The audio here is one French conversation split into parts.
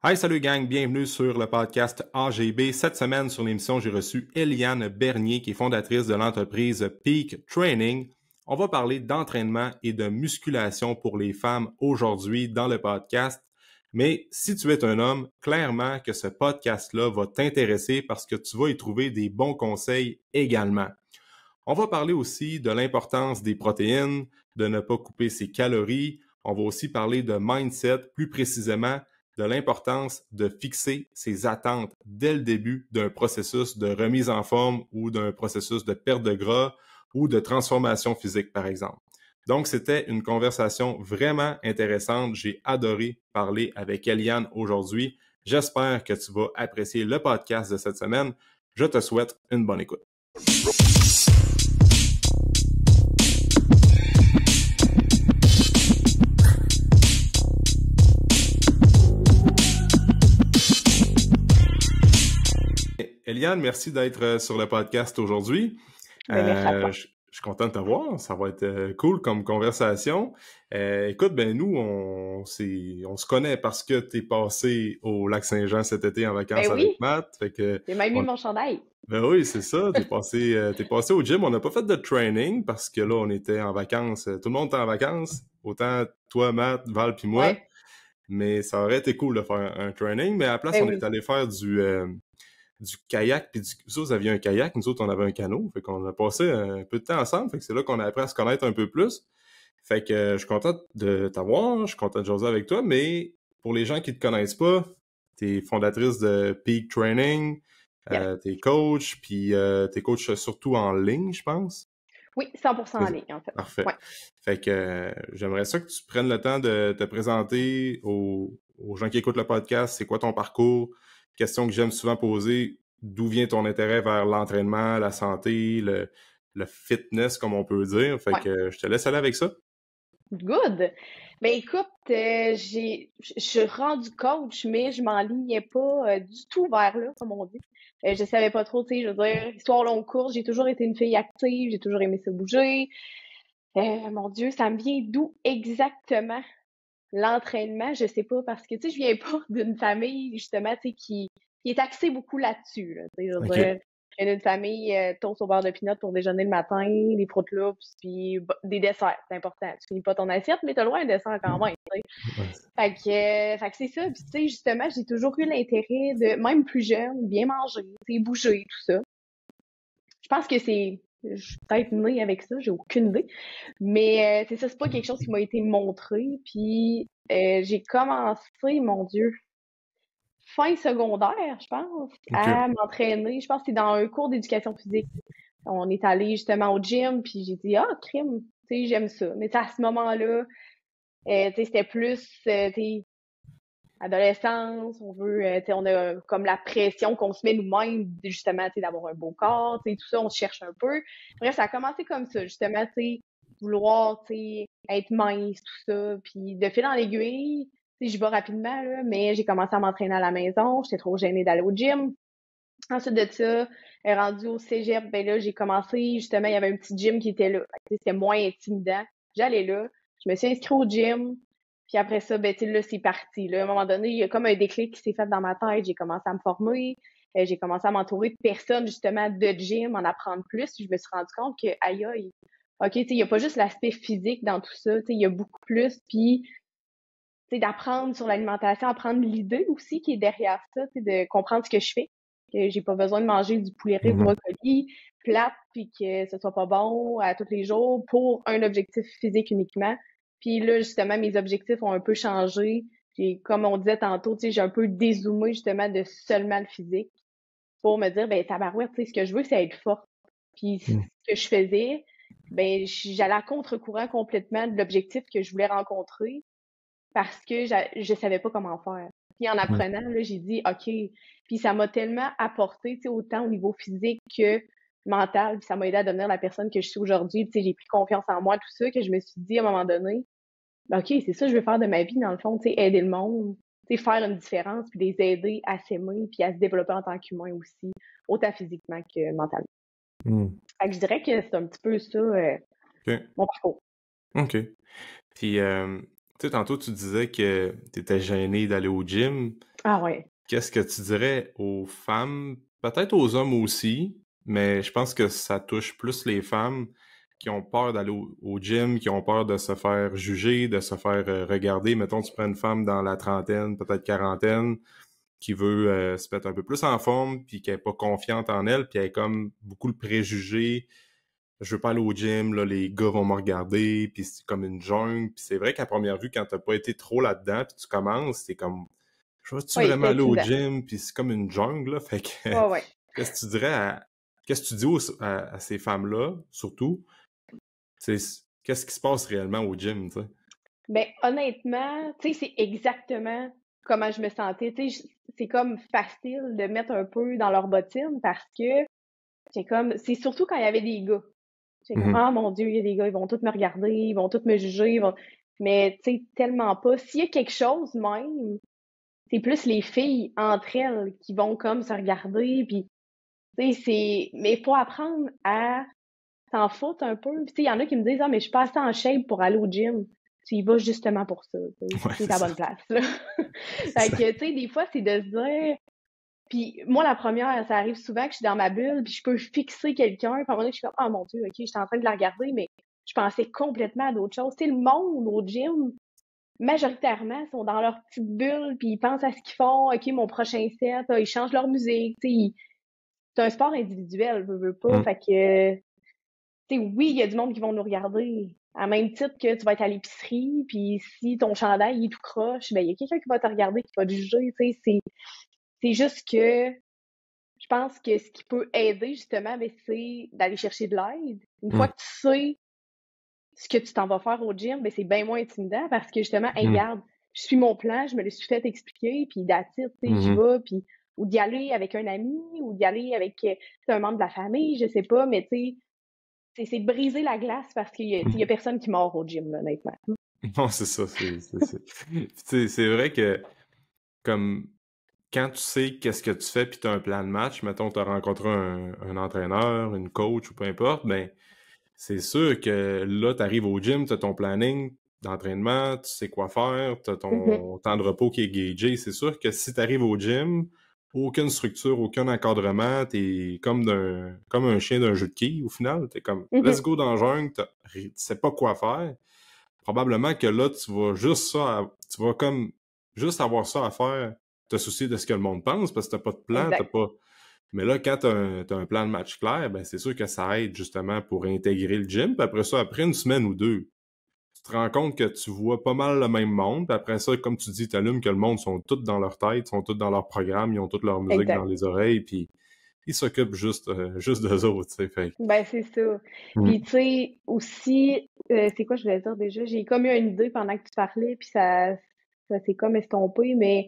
Hey, salut gang, bienvenue sur le podcast AGB. Cette semaine, sur l'émission, j'ai reçu Eliane Bernier, qui est fondatrice de l'entreprise Peak Training. On va parler d'entraînement et de musculation pour les femmes aujourd'hui dans le podcast. Mais si tu es un homme, clairement que ce podcast-là va t'intéresser parce que tu vas y trouver des bons conseils également. On va parler aussi de l'importance des protéines, de ne pas couper ses calories. On va aussi parler de mindset, plus précisément de l'importance de fixer ses attentes dès le début d'un processus de remise en forme ou d'un processus de perte de gras ou de transformation physique, par exemple. Donc, c'était une conversation vraiment intéressante. J'ai adoré parler avec Eliane aujourd'hui. J'espère que tu vas apprécier le podcast de cette semaine. Je te souhaite une bonne écoute. Eliane, merci d'être sur le podcast aujourd'hui. Merci à toi. Je suis content de te voir. Ça va être cool comme conversation. Écoute, nous, on se connaît parce que tu es passé au Lac-Saint-Jean cet été en vacances avec Matt. Fait que j'ai même mis mon chandail. Ben oui, c'est ça. T'es passé au gym. On n'a pas fait de training parce que là, on était en vacances. Tout le monde était en vacances. Autant toi, Matt, Val puis moi. Ouais. Mais ça aurait été cool de faire un training. Mais à la place, on est allé faire du kayak, puis vous aviez un kayak, nous autres, on avait un canot. Fait qu'on a passé un peu de temps ensemble. Fait que c'est là qu'on a appris à se connaître un peu plus. Fait que je suis content de t'avoir, je suis content de jaser avec toi, mais pour les gens qui te connaissent pas, t'es fondatrice de Peak Training, t'es coach, puis t'es coach surtout en ligne, je pense. Oui, 100% en ligne, en fait. Parfait. Ouais. Fait que j'aimerais ça que tu prennes le temps de te présenter aux gens qui écoutent le podcast. C'est quoi ton parcours? Question que j'aime souvent poser. D'où vient ton intérêt vers l'entraînement, la santé, le fitness, comme on peut dire? Fait que je te laisse aller avec ça. Good! Écoute, je suis rendue coach, mais je m'enlignais pas du tout vers là, comme on dit. Je savais pas trop, tu sais, je veux dire, histoire longue course, j'ai toujours été une fille active, j'ai toujours aimé ça bouger. Mon Dieu, ça me vient d'où exactement l'entraînement? Je sais pas, parce que, tu sais, je viens pas d'une famille, justement, tu sais, qui est axée beaucoup là-dessus, là, tu sais, je veux dire. Je viens d'une famille toast au beurre de pinot pour déjeuner le matin, des Fruit Loops, puis des desserts, c'est important. Tu finis pas ton assiette, mais t'as le droit à un dessert quand même, tu sais. Fait que c'est ça, puis tu sais, justement, j'ai toujours eu l'intérêt de, même plus jeune, bien manger, tu sais, bouger, tout ça. Je pense que je suis peut-être née avec ça, j'ai aucune idée. Mais c'est ça, c'est pas quelque chose qui m'a été montré. Puis j'ai commencé, mon Dieu, fin secondaire, je pense, à m'entraîner. Je pense que c'est dans un cours d'éducation physique. On est allé justement au gym, puis j'ai dit, ah, crime, tu sais, j'aime ça. Mais à ce moment-là, tu sais, c'était plus, tu sais, adolescence, on veut, tu sais, on a comme la pression qu'on se met nous-mêmes, justement, tu sais, d'avoir un beau corps, tu sais, tout ça, on se cherche un peu. Bref, ça a commencé comme ça, justement, tu sais, vouloir, tu sais, être mince, tout ça, puis de fil en aiguille, tu sais, je vais rapidement, là, mais j'ai commencé à m'entraîner à la maison, j'étais trop gênée d'aller au gym. Ensuite de ça, rendu au cégep, là, j'ai commencé, justement, il y avait un petit gym qui était là. C'était moins intimidant. J'allais là, je me suis inscrite au gym, puis après ça, tu sais, là, c'est parti. Là. À un moment donné, il y a comme un déclic qui s'est fait dans ma tête. J'ai commencé à me former, j'ai commencé à m'entourer de personnes, justement, de gym, en apprendre plus. Puis je me suis rendu compte que, aïe, aïe, OK, tu sais, il n'y a pas juste l'aspect physique dans tout ça, tu sais, il y a beaucoup plus. Puis, tu sais, d'apprendre sur l'alimentation, apprendre l'idée aussi qui est derrière ça, tu sais, de comprendre ce que je fais. Que j'ai pas besoin de manger du poulet rire brocoli plate puis que ce soit pas bon à tous les jours pour un objectif physique uniquement. Puis là, justement, mes objectifs ont un peu changé. J'ai, comme on disait tantôt, tu sais, j'ai un peu dézoomé justement de seulement le physique pour me dire, tabarouette, tu sais, ce que je veux, c'est être forte. Puis ce que je faisais, j'allais à contre-courant complètement de l'objectif que je voulais rencontrer parce que je savais pas comment faire. Puis en apprenant, là, j'ai dit, OK. Puis ça m'a tellement apporté, tu sais, autant au niveau physique que mental. Puis ça m'a aidé à devenir la personne que je suis aujourd'hui. Tu sais, j'ai pris confiance en moi, tout ça, que je me suis dit à un moment donné, OK, c'est ça que je veux faire de ma vie, dans le fond, tu sais, aider le monde, tu sais, faire une différence, puis les aider à s'aimer, puis à se développer en tant qu'humain aussi, autant physiquement que mentalement. Fait que je dirais que c'est un petit peu ça, mon parcours. OK. Puis Tu sais, tantôt, tu disais que tu étais gêné d'aller au gym. Ah ouais. Qu'est-ce que tu dirais aux femmes, peut-être aux hommes aussi, mais je pense que ça touche plus les femmes qui ont peur d'aller au gym, qui ont peur de se faire juger, de se faire regarder. Mettons, tu prends une femme dans la trentaine, peut-être quarantaine, qui veut se mettre un peu plus en forme, puis qui est pas confiante en elle, puis elle est comme beaucoup le préjugé. Je veux pas aller au gym, là, les gars vont me regarder, puis c'est comme une jungle. Puis c'est vrai qu'à première vue, quand t'as pas été trop là-dedans, puis tu commences, c'est comme je vais-tu Oui, vraiment c'est aller au intimidant. gym? Puis c'est comme une jungle, là. Fait que, Ouais, ouais. qu'est-ce que tu dirais qu'est-ce que tu dis à ces femmes-là, surtout? C'est, qu'est-ce qui se passe réellement au gym, tu sais? Ben, honnêtement, tu sais, c'est exactement comment je me sentais. Tu sais, c'est comme facile de mettre un peu dans leurs bottines parce que c'est surtout quand il y avait des gars. C'est comme, Mhm. ah mon Dieu, il y a des gars, ils vont tous me regarder, ils vont tous me juger, mais tu sais, tellement pas. S'il y a quelque chose même, c'est plus les filles entre elles qui vont comme se regarder, puis tu sais, mais il faut apprendre à s'en foutre un peu. Puis tu sais, il y en a qui me disent, ah, mais je suis pas assez en shape pour aller au gym. Tu y vas justement pour ça, tu sais. Ouais, T'es c'est à la ça. bonne place, là. C'est Fait ça. que, tu sais, des fois, c'est de se dire, puis moi, la première, ça arrive souvent que je suis dans ma bulle, puis je peux fixer quelqu'un, puis à un moment donné, je suis comme, ah mon Dieu, ok, j'étais en train de la regarder, mais je pensais complètement à d'autres choses. Tu sais, le monde au gym, majoritairement, sont dans leur petite bulle, puis ils pensent à ce qu'ils font. Ok, mon prochain set, ils changent leur musique, tu sais. C'est un sport individuel, veux pas. Mhm. Fait que, tu sais, oui, il y a du monde qui vont nous regarder. À même titre que tu vas être à l'épicerie, puis si ton chandail est tout croche, ben il y a quelqu'un qui va te regarder, qui va te juger, tu sais. C'est juste que je pense que ce qui peut aider, justement, ben, c'est d'aller chercher de l'aide. Une fois Mhm. que tu sais ce que tu t'en vas faire au gym, ben, c'est bien moins intimidant parce que, justement, hey, Mhm. regarde, je suis mon plan, je me le suis fait expliquer, puis that's it, tu sais, j'y Mhm. vais, puis ou d'y aller avec un ami, ou d'y aller avec un membre de la famille, je sais pas, mais tu sais, c'est de briser la glace parce qu'il y a Mhm. personne qui mord au gym, là, honnêtement. Non, c'est ça. Puis, tu sais, c'est vrai que, comme, quand tu sais qu'est-ce que tu fais, puis tu as un plan de match, mettons, tu as rencontré un entraîneur, une coach ou peu importe, ben, c'est sûr que là, tu arrives au gym, tu as ton planning d'entraînement, tu sais quoi faire, tu as Mhm. ton temps de repos qui est gagé. C'est sûr que si tu arrives au gym, aucune structure, aucun encadrement, t'es comme un chien d'un jeu de quilles au final. T'es comme let's Mhm. go dans le jungle, tu sais pas quoi faire. Probablement que là, tu vas juste tu vas comme juste avoir ça à faire, te soucier de ce que le monde pense parce que t'as pas de plan, t'as Exact. pas. Mais là, quand t'as un plan de match clair, ben c'est sûr que ça aide justement pour intégrer le gym. Puis après ça, après une semaine ou deux, tu te rends compte que tu vois pas mal le même monde. Puis après ça, comme tu dis, t'allumes que le monde sont tous dans leur tête, sont tous dans leur programme, ils ont toute leur musique dans Exact. les oreilles, puis ils s'occupent juste d'eux autres, tu sais. Fait. Ben, c'est ça. Puis, Mm. tu sais, aussi, c'est quoi je voulais dire déjà? J'ai comme eu une idée pendant que tu parlais, puis ça s'est comme estompé, mais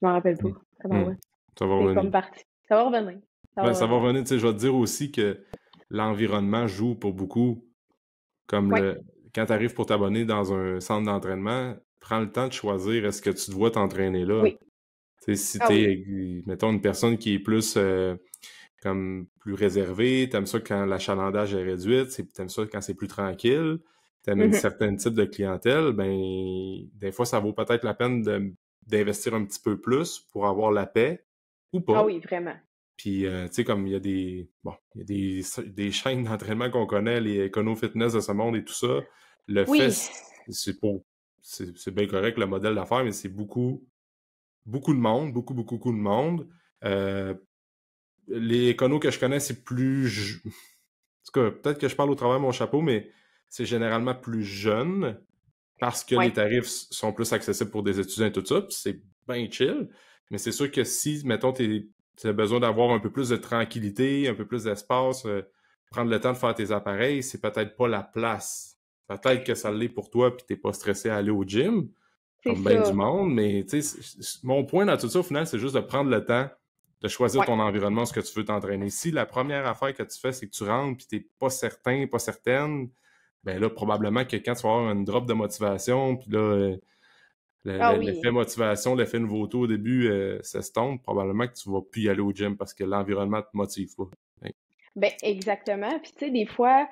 je m'en rappelle pas. Mm. Comment Mm. ouais? Ça va C'est revenir. comme parti. Ça va revenir. Ça Ben, va ça va revenir. revenir, tu sais, je vais te dire aussi que l'environnement joue pour beaucoup. Comme Ouais. quand tu arrives pour t'abonner dans un centre d'entraînement, prends le temps de choisir est-ce que tu dois t'entraîner là. Oui. Tu sais, si Ah oui. t'es, mettons, une personne qui est plus comme plus réservée, t'aimes ça quand l'achalandage est réduit, t'aimes ça quand c'est plus tranquille, t'aimes une Mhm. certaine type de clientèle, ben des fois ça vaut peut-être la peine d'investir un petit peu plus pour avoir la paix ou Ah pas. oui, vraiment. Puis, tu sais, comme il y a des chaînes d'entraînement qu'on connaît, les Econo Fitness de ce monde et tout ça, le fait, Oui. c'est bien correct le modèle d'affaires, mais c'est beaucoup de monde, beaucoup de monde. Euh, les Econo que je connais, c'est plus... En tout cas, peut-être que je parle au travers de mon chapeau, mais c'est généralement plus jeune parce que les Ouais. tarifs sont plus accessibles pour des étudiants et tout ça, puis c'est bien chill. Mais c'est sûr que si, mettons, tu as besoin d'avoir un peu plus de tranquillité, un peu plus d'espace, prendre le temps de faire tes appareils, c'est peut-être pas la place. Peut-être que ça l'est pour toi, puis t'es pas stressé à aller au gym, C'est comme bien du ça. monde, mais tu sais, mon point dans tout ça, au final, c'est juste de prendre le temps de choisir Ouais. ton environnement, ce que tu veux t'entraîner. Si la première affaire que tu fais, c'est que tu rentres, puis t'es pas certain, pas certaine, ben là, probablement que quand tu vas avoir une drop de motivation, puis là, Ah l'effet oui. motivation, l'effet nouveauté au début s'estompe, probablement que tu vas plus y aller au gym parce que l'environnement te motive pas. Ouais. Ben, exactement. Puis, tu sais, des fois,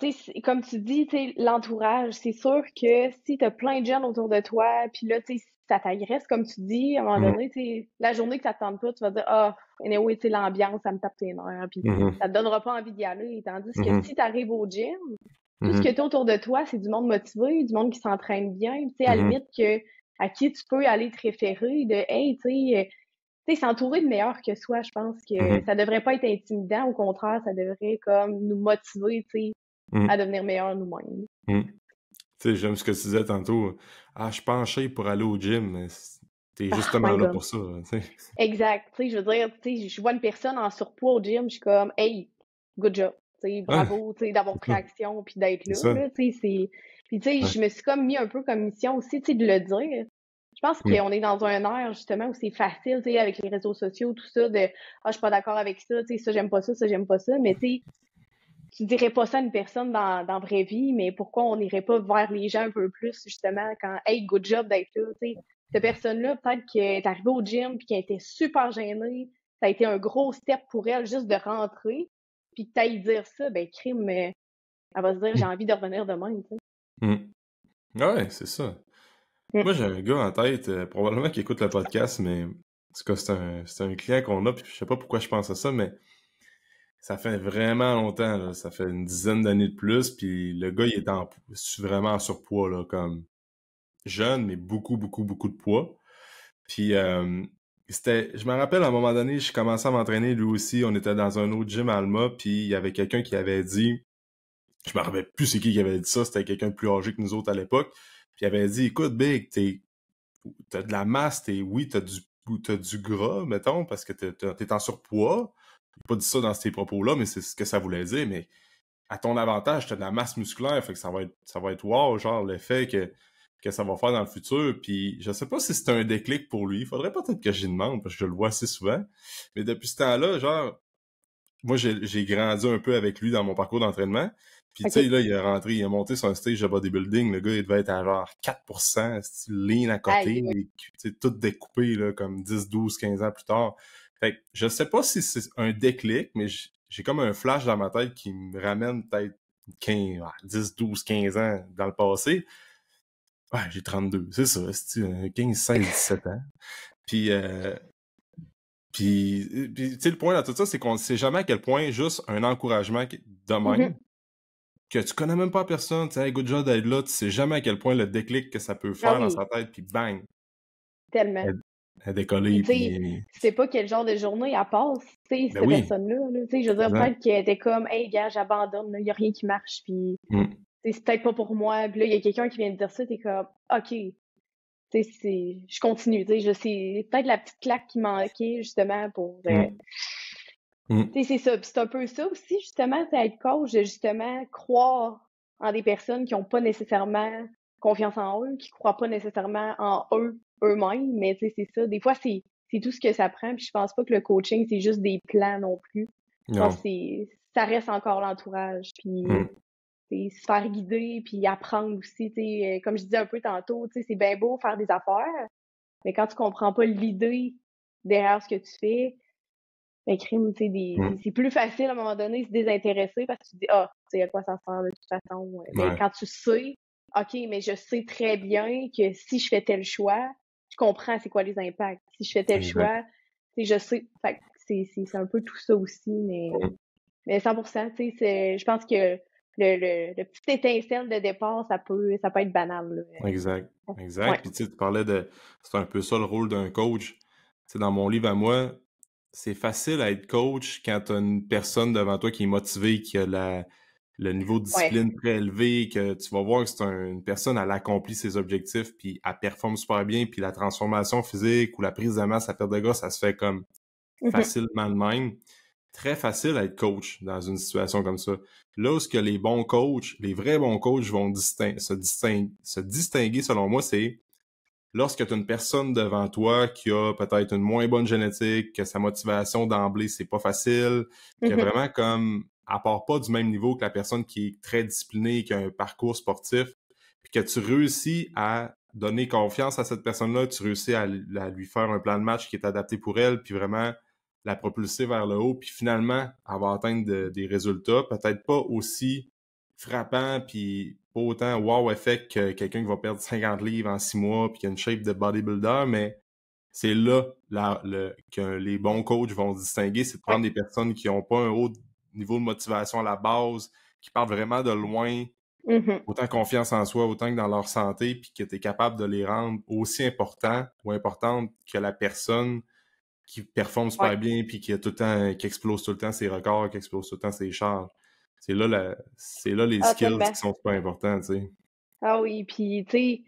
Tu sais, comme tu dis, tu sais, l'entourage, c'est sûr que si t'as plein de jeunes autour de toi, puis là, tu sais, si ça t'agresse, comme tu dis, à un moment Mhm, donné, tu sais, la journée que ça te tente pas, tu vas dire, ah, anyway, tu sais, l'ambiance, ça me tape tes nerfs, puis mhm, ça te donnera pas envie d'y aller. Tandis que mhm, si t'arrives au gym, tout ce que mhm, t'as autour de toi, c'est du monde motivé, du monde qui s'entraîne bien, tu sais, à la mhm, limite à qui tu peux aller te référer de, hey, tu sais, s'entourer de meilleurs que soi, je pense que mhm, ça devrait pas être intimidant. Au contraire, ça devrait comme nous motiver, tu sais, à mhm, devenir meilleurs nous-mêmes. mhm. Tu sais, j'aime ce que tu disais tantôt. Ah, je penchais pour aller au gym, mais t'es Oh justement my là God. pour ça, tu sais. Exact. Tu sais, je veux dire, tu sais, je vois une personne en surpoids au gym, je suis comme, hey, good job. Tu sais, Ouais, bravo, tu sais, d'avoir c'est pris ça. action puis d'être C'est là, ça. tu sais, c'est. Puis, tu sais, Ouais. je me suis comme mis un peu comme mission aussi, tu sais, de le dire. Je pense Mhm, qu'on est dans un air, justement, où c'est facile, tu sais, avec les réseaux sociaux, tout ça, je suis pas d'accord avec ça, tu sais, ça, j'aime pas ça. Mais, tu sais, tu dirais pas ça à une personne dans la vraie vie, mais pourquoi on n'irait pas vers les gens un peu plus, justement, quand, hey, good job d'être là, tu sais. Cette personne-là, peut-être qu'elle est arrivée au gym puis qu'elle était super gênée. Ça a été un gros step pour elle juste de rentrer. Puis que t'ailles dire ça, ben, crime, elle va se dire, j'ai envie de revenir demain, tu sais. mhm. Ouais, c'est ça. Mm. Moi, j'ai un gars en tête, probablement qui écoute le podcast, mais en tout cas, c'est un client qu'on a, puis je sais pas pourquoi je pense à ça, mais ça fait vraiment longtemps, là. Ça fait une dizaine d'années de plus, puis le gars, il est vraiment en surpoids, là, comme jeune, mais beaucoup, beaucoup, beaucoup de poids. Puis je me rappelle à un moment donné, je commençais à m'entraîner lui aussi, on était dans un autre gym à Alma, puis il y avait quelqu'un qui avait dit, je me rappelle plus c'est qui avait dit ça, c'était quelqu'un de plus âgé que nous autres à l'époque, puis il avait dit, écoute Big, t'as de la masse, oui, t'as du gras, mettons, parce que t'es en surpoids. J'ai pas dit ça dans ces propos-là, mais c'est ce que ça voulait dire, mais à ton avantage, t'as de la masse musculaire, fait que ça va être wow, genre, l'effet que ça va faire dans le futur, puis je sais pas si c'est un déclic pour lui, faudrait peut-être que j'y demande, parce que je le vois assez souvent, mais depuis ce temps-là, genre, moi, j'ai grandi un peu avec lui dans mon parcours d'entraînement, puis tu sais, OK. là, il a monté sur un stage de bodybuilding, le gars, il devait être à genre 4%, style lean à côté, Aïe. tu sais, tout découpé, là, comme 10, 12, 15 ans plus tard. Fait que je sais pas si c'est un déclic, mais j'ai comme un flash dans ma tête qui me ramène peut-être 15, 10, 12, 15 ans dans le passé. Ouais, j'ai 32, c'est ça, c'est 15, 16, 17 ans. Puis, tu sais, le point dans tout ça, c'est qu'on ne sait jamais à quel point juste un encouragement de Mhm. même, que tu connais même pas personne, tu sais, hey, good job d'être là, tu sais jamais à quel point le déclic que ça peut Ah faire dans oui, sa tête, puis bang, tellement. elle, elle Puis, décollé, tu sais, puis tu sais pas quel genre de journée elle passe, tu sais, ben cette oui, personne-là, là. Tu sais, je veux dire, exact. peut-être qu'elle était comme, hey, gars, j'abandonne, il y a rien qui marche, puis Mm, tu sais, c'est peut-être pas pour moi. Puis là, il y a quelqu'un qui vient de dire ça, t'es comme, OK, tu sais, je continue, tu sais, c'est peut-être la petite claque qui manquait, justement, pour, mm, mm, tu sais, c'est ça. Puis c'est un peu ça aussi, justement, c'est être coach, de justement croire en des personnes qui ont pas nécessairement confiance en eux, qui croient pas nécessairement en eux-mêmes, mais tu sais, c'est ça. Des fois, c'est tout ce que ça prend, puis je pense pas que le coaching, c'est juste des plans non plus. Je pense que non. ça reste encore l'entourage, puis Mm, c'est se faire guider puis apprendre aussi, tu sais, comme je disais un peu tantôt, tu sais, c'est bien beau faire des affaires, mais quand tu comprends pas l'idée derrière ce que tu fais, ben crime, tu sais, mm, c'est plus facile à un moment donné de se désintéresser parce que tu te dis, ah, tu sais, à quoi ça sert de toute façon. Mais ouais, quand tu sais, OK, mais je sais très bien que si je fais tel choix, je comprends c'est quoi les impacts. Si je fais tel exact. choix, tu sais, je sais. Fait que c'est un peu tout ça aussi, Mm, mais 100%, tu sais, je pense que le petit étincelle de départ, ça peut être banal, là. exact, Ouais. exact. Puis tu sais, tu parlais c'est un peu ça le rôle d'un coach. Tu sais, dans mon livre à moi, c'est facile à être coach quand tu as une personne devant toi qui est motivée, qui a le niveau de Ouais. discipline très élevé, que tu vas voir que c'est une personne, elle accomplit ses objectifs, puis elle performe super bien, puis la transformation physique ou la prise de masse à perte de gras, ça se fait comme Mhm. facilement de même. Très facile à être coach dans une situation comme ça. Là où ce que les bons coachs, les vrais bons coachs vont se distinguer selon moi, c'est lorsque tu as une personne devant toi qui a peut-être une moins bonne génétique, que sa motivation d'emblée, c'est pas facile, que Mhm. vraiment comme, elle part pas du même niveau que la personne qui est très disciplinée, qui a un parcours sportif, puis que tu réussis à donner confiance à cette personne-là, tu réussis à lui faire un plan de match qui est adapté pour elle, puis vraiment la propulser vers le haut, puis finalement, elle va atteindre des résultats, peut-être pas aussi frappant, puis pas autant wow effect que quelqu'un qui va perdre 50 livres en 6 mois, puis qui a une shape de bodybuilder, mais c'est là que les bons coachs vont distinguer, c'est de Ouais. prendre des personnes qui n'ont pas un haut niveau de motivation à la base, qui partent vraiment de loin, autant confiance en soi, autant que dans leur santé, puis que tu es capable de les rendre aussi importants ou importantes que la personne qui performe super Ouais. bien, puis qui explose tout le temps ses records, qui explose tout le temps ses charges. C'est là les Ah, skills tellement. qui sont super importants, tu sais. Ah oui, puis tu sais,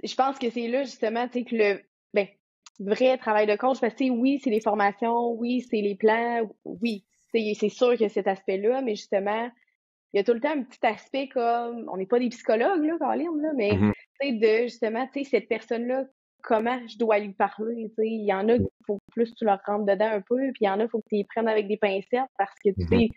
je pense que c'est là justement, tu sais, que le ben, vrai travail de coach, parce que tu sais, oui, c'est les formations, oui, c'est les plans, oui, tu sais, c'est sûr que cet aspect-là, mais justement, il y a tout le temps un petit aspect comme, on n'est pas des psychologues, là, Colin, là, mais Mhm. tu sais, de justement, tu sais, cette personne-là, comment je dois lui parler, tu sais, il y en a qu'il faut plus que tu leur rentres dedans un peu, puis il y en a, il faut que tu les prennes avec des pincettes parce que, tu Mhm. sais,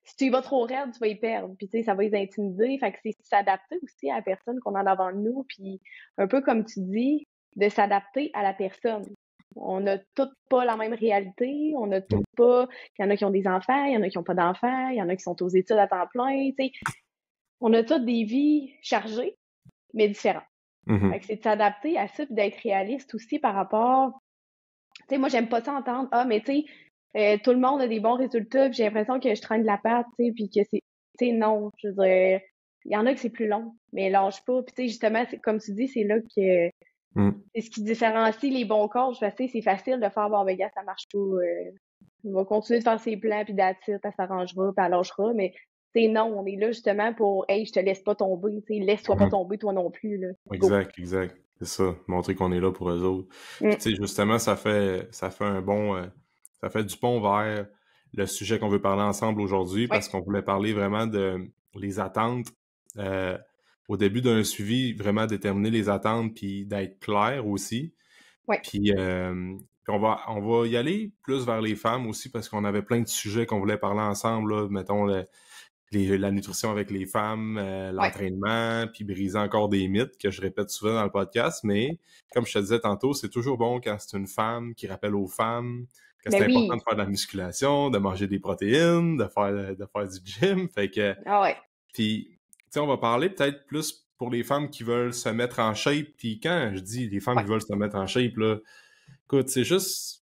si tu y vas trop raide, tu vas y perdre. Puis, tu sais, ça va les intimider. Fait que c'est s'adapter aussi à la personne qu'on a devant nous. Puis, un peu comme tu dis, de s'adapter à la personne. On n'a toutes pas la même réalité. On n'a toutes pas. Il y en a qui ont des enfants, il y en a qui n'ont pas d'enfants, il y en a qui sont aux études à temps plein. Tu sais, on a toutes des vies chargées, mais différentes. Mhm. Fait que c'est de s'adapter à ça, puis d'être réaliste aussi par rapport. Tu sais, moi, j'aime pas ça entendre. Ah, mais tu sais, tout le monde a des bons résultats, puis j'ai l'impression que je traîne de la patte, tu sais, puis que c'est. Tu sais, non. Je veux dire, il y en a que c'est plus long, mais lâche pas. Puis tu sais, justement, comme tu dis, c'est là que. Mhm. C'est ce qui différencie les bons coachs, parce que tu sais, c'est facile de faire, bon, ben, gars, ça marche pas. On va continuer de faire ses plans, puis that's it, elle s'arrangera, puis elle lâchera. Mais tu sais, non, on est là justement pour, hey, je te laisse pas tomber, tu sais, laisse-toi pas Mhm. tomber, toi non plus, là. Go. Exact, exact. C'est ça, montrer qu'on est là pour eux autres. Puis Mm. tu sais, justement, ça fait un bon, ça fait du pont vers le sujet qu'on veut parler ensemble aujourd'hui, Ouais. parce qu'on voulait parler vraiment de les attentes. euh, Au début d'un suivi, vraiment déterminer les attentes, puis d'être clair aussi. Ouais. Puis on va y aller plus vers les femmes aussi, parce qu'on avait plein de sujets qu'on voulait parler ensemble, là. Mettons, la nutrition avec les femmes, Ouais. l'entraînement, puis briser encore des mythes que je répète souvent dans le podcast. Mais comme je te disais tantôt, c'est toujours bon quand c'est une femme qui rappelle aux femmes que c'est Ben important de oui. faire de la musculation, de manger des protéines, de faire du gym. Fait que, Ah ouais. puis, tu sais, on va parler peut-être plus pour les femmes qui veulent se mettre en shape. Puis quand je dis les femmes Ouais. qui veulent se mettre en shape, là, écoute, c'est juste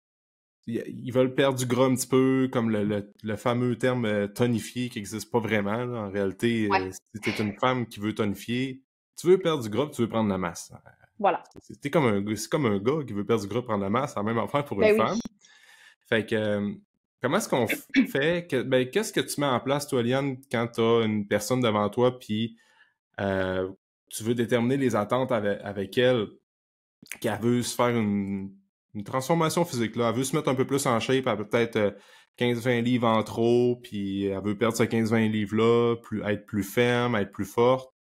ils veulent perdre du gras un petit peu, comme le fameux terme tonifié qui n'existe pas vraiment, là. En réalité, Ouais. si t'es une femme qui veut tonifier, tu veux perdre du gras, puis tu veux prendre de la masse. Voilà. C'est comme un gars qui veut perdre du gras, prendre de la masse, c'est la même affaire pour une Ben oui. femme. Fait que, comment est-ce qu'on fait? Qu'est-ce que tu mets en place, toi, Liane, quand tu as une personne devant toi, puis tu veux déterminer les attentes avec elle, qu'elle veut se faire une transformation physique, là. Elle veut se mettre un peu plus en shape, elle veut peut-être 15-20 livres en trop, puis elle veut perdre ces 15-20 livres-là, être plus ferme, être plus forte.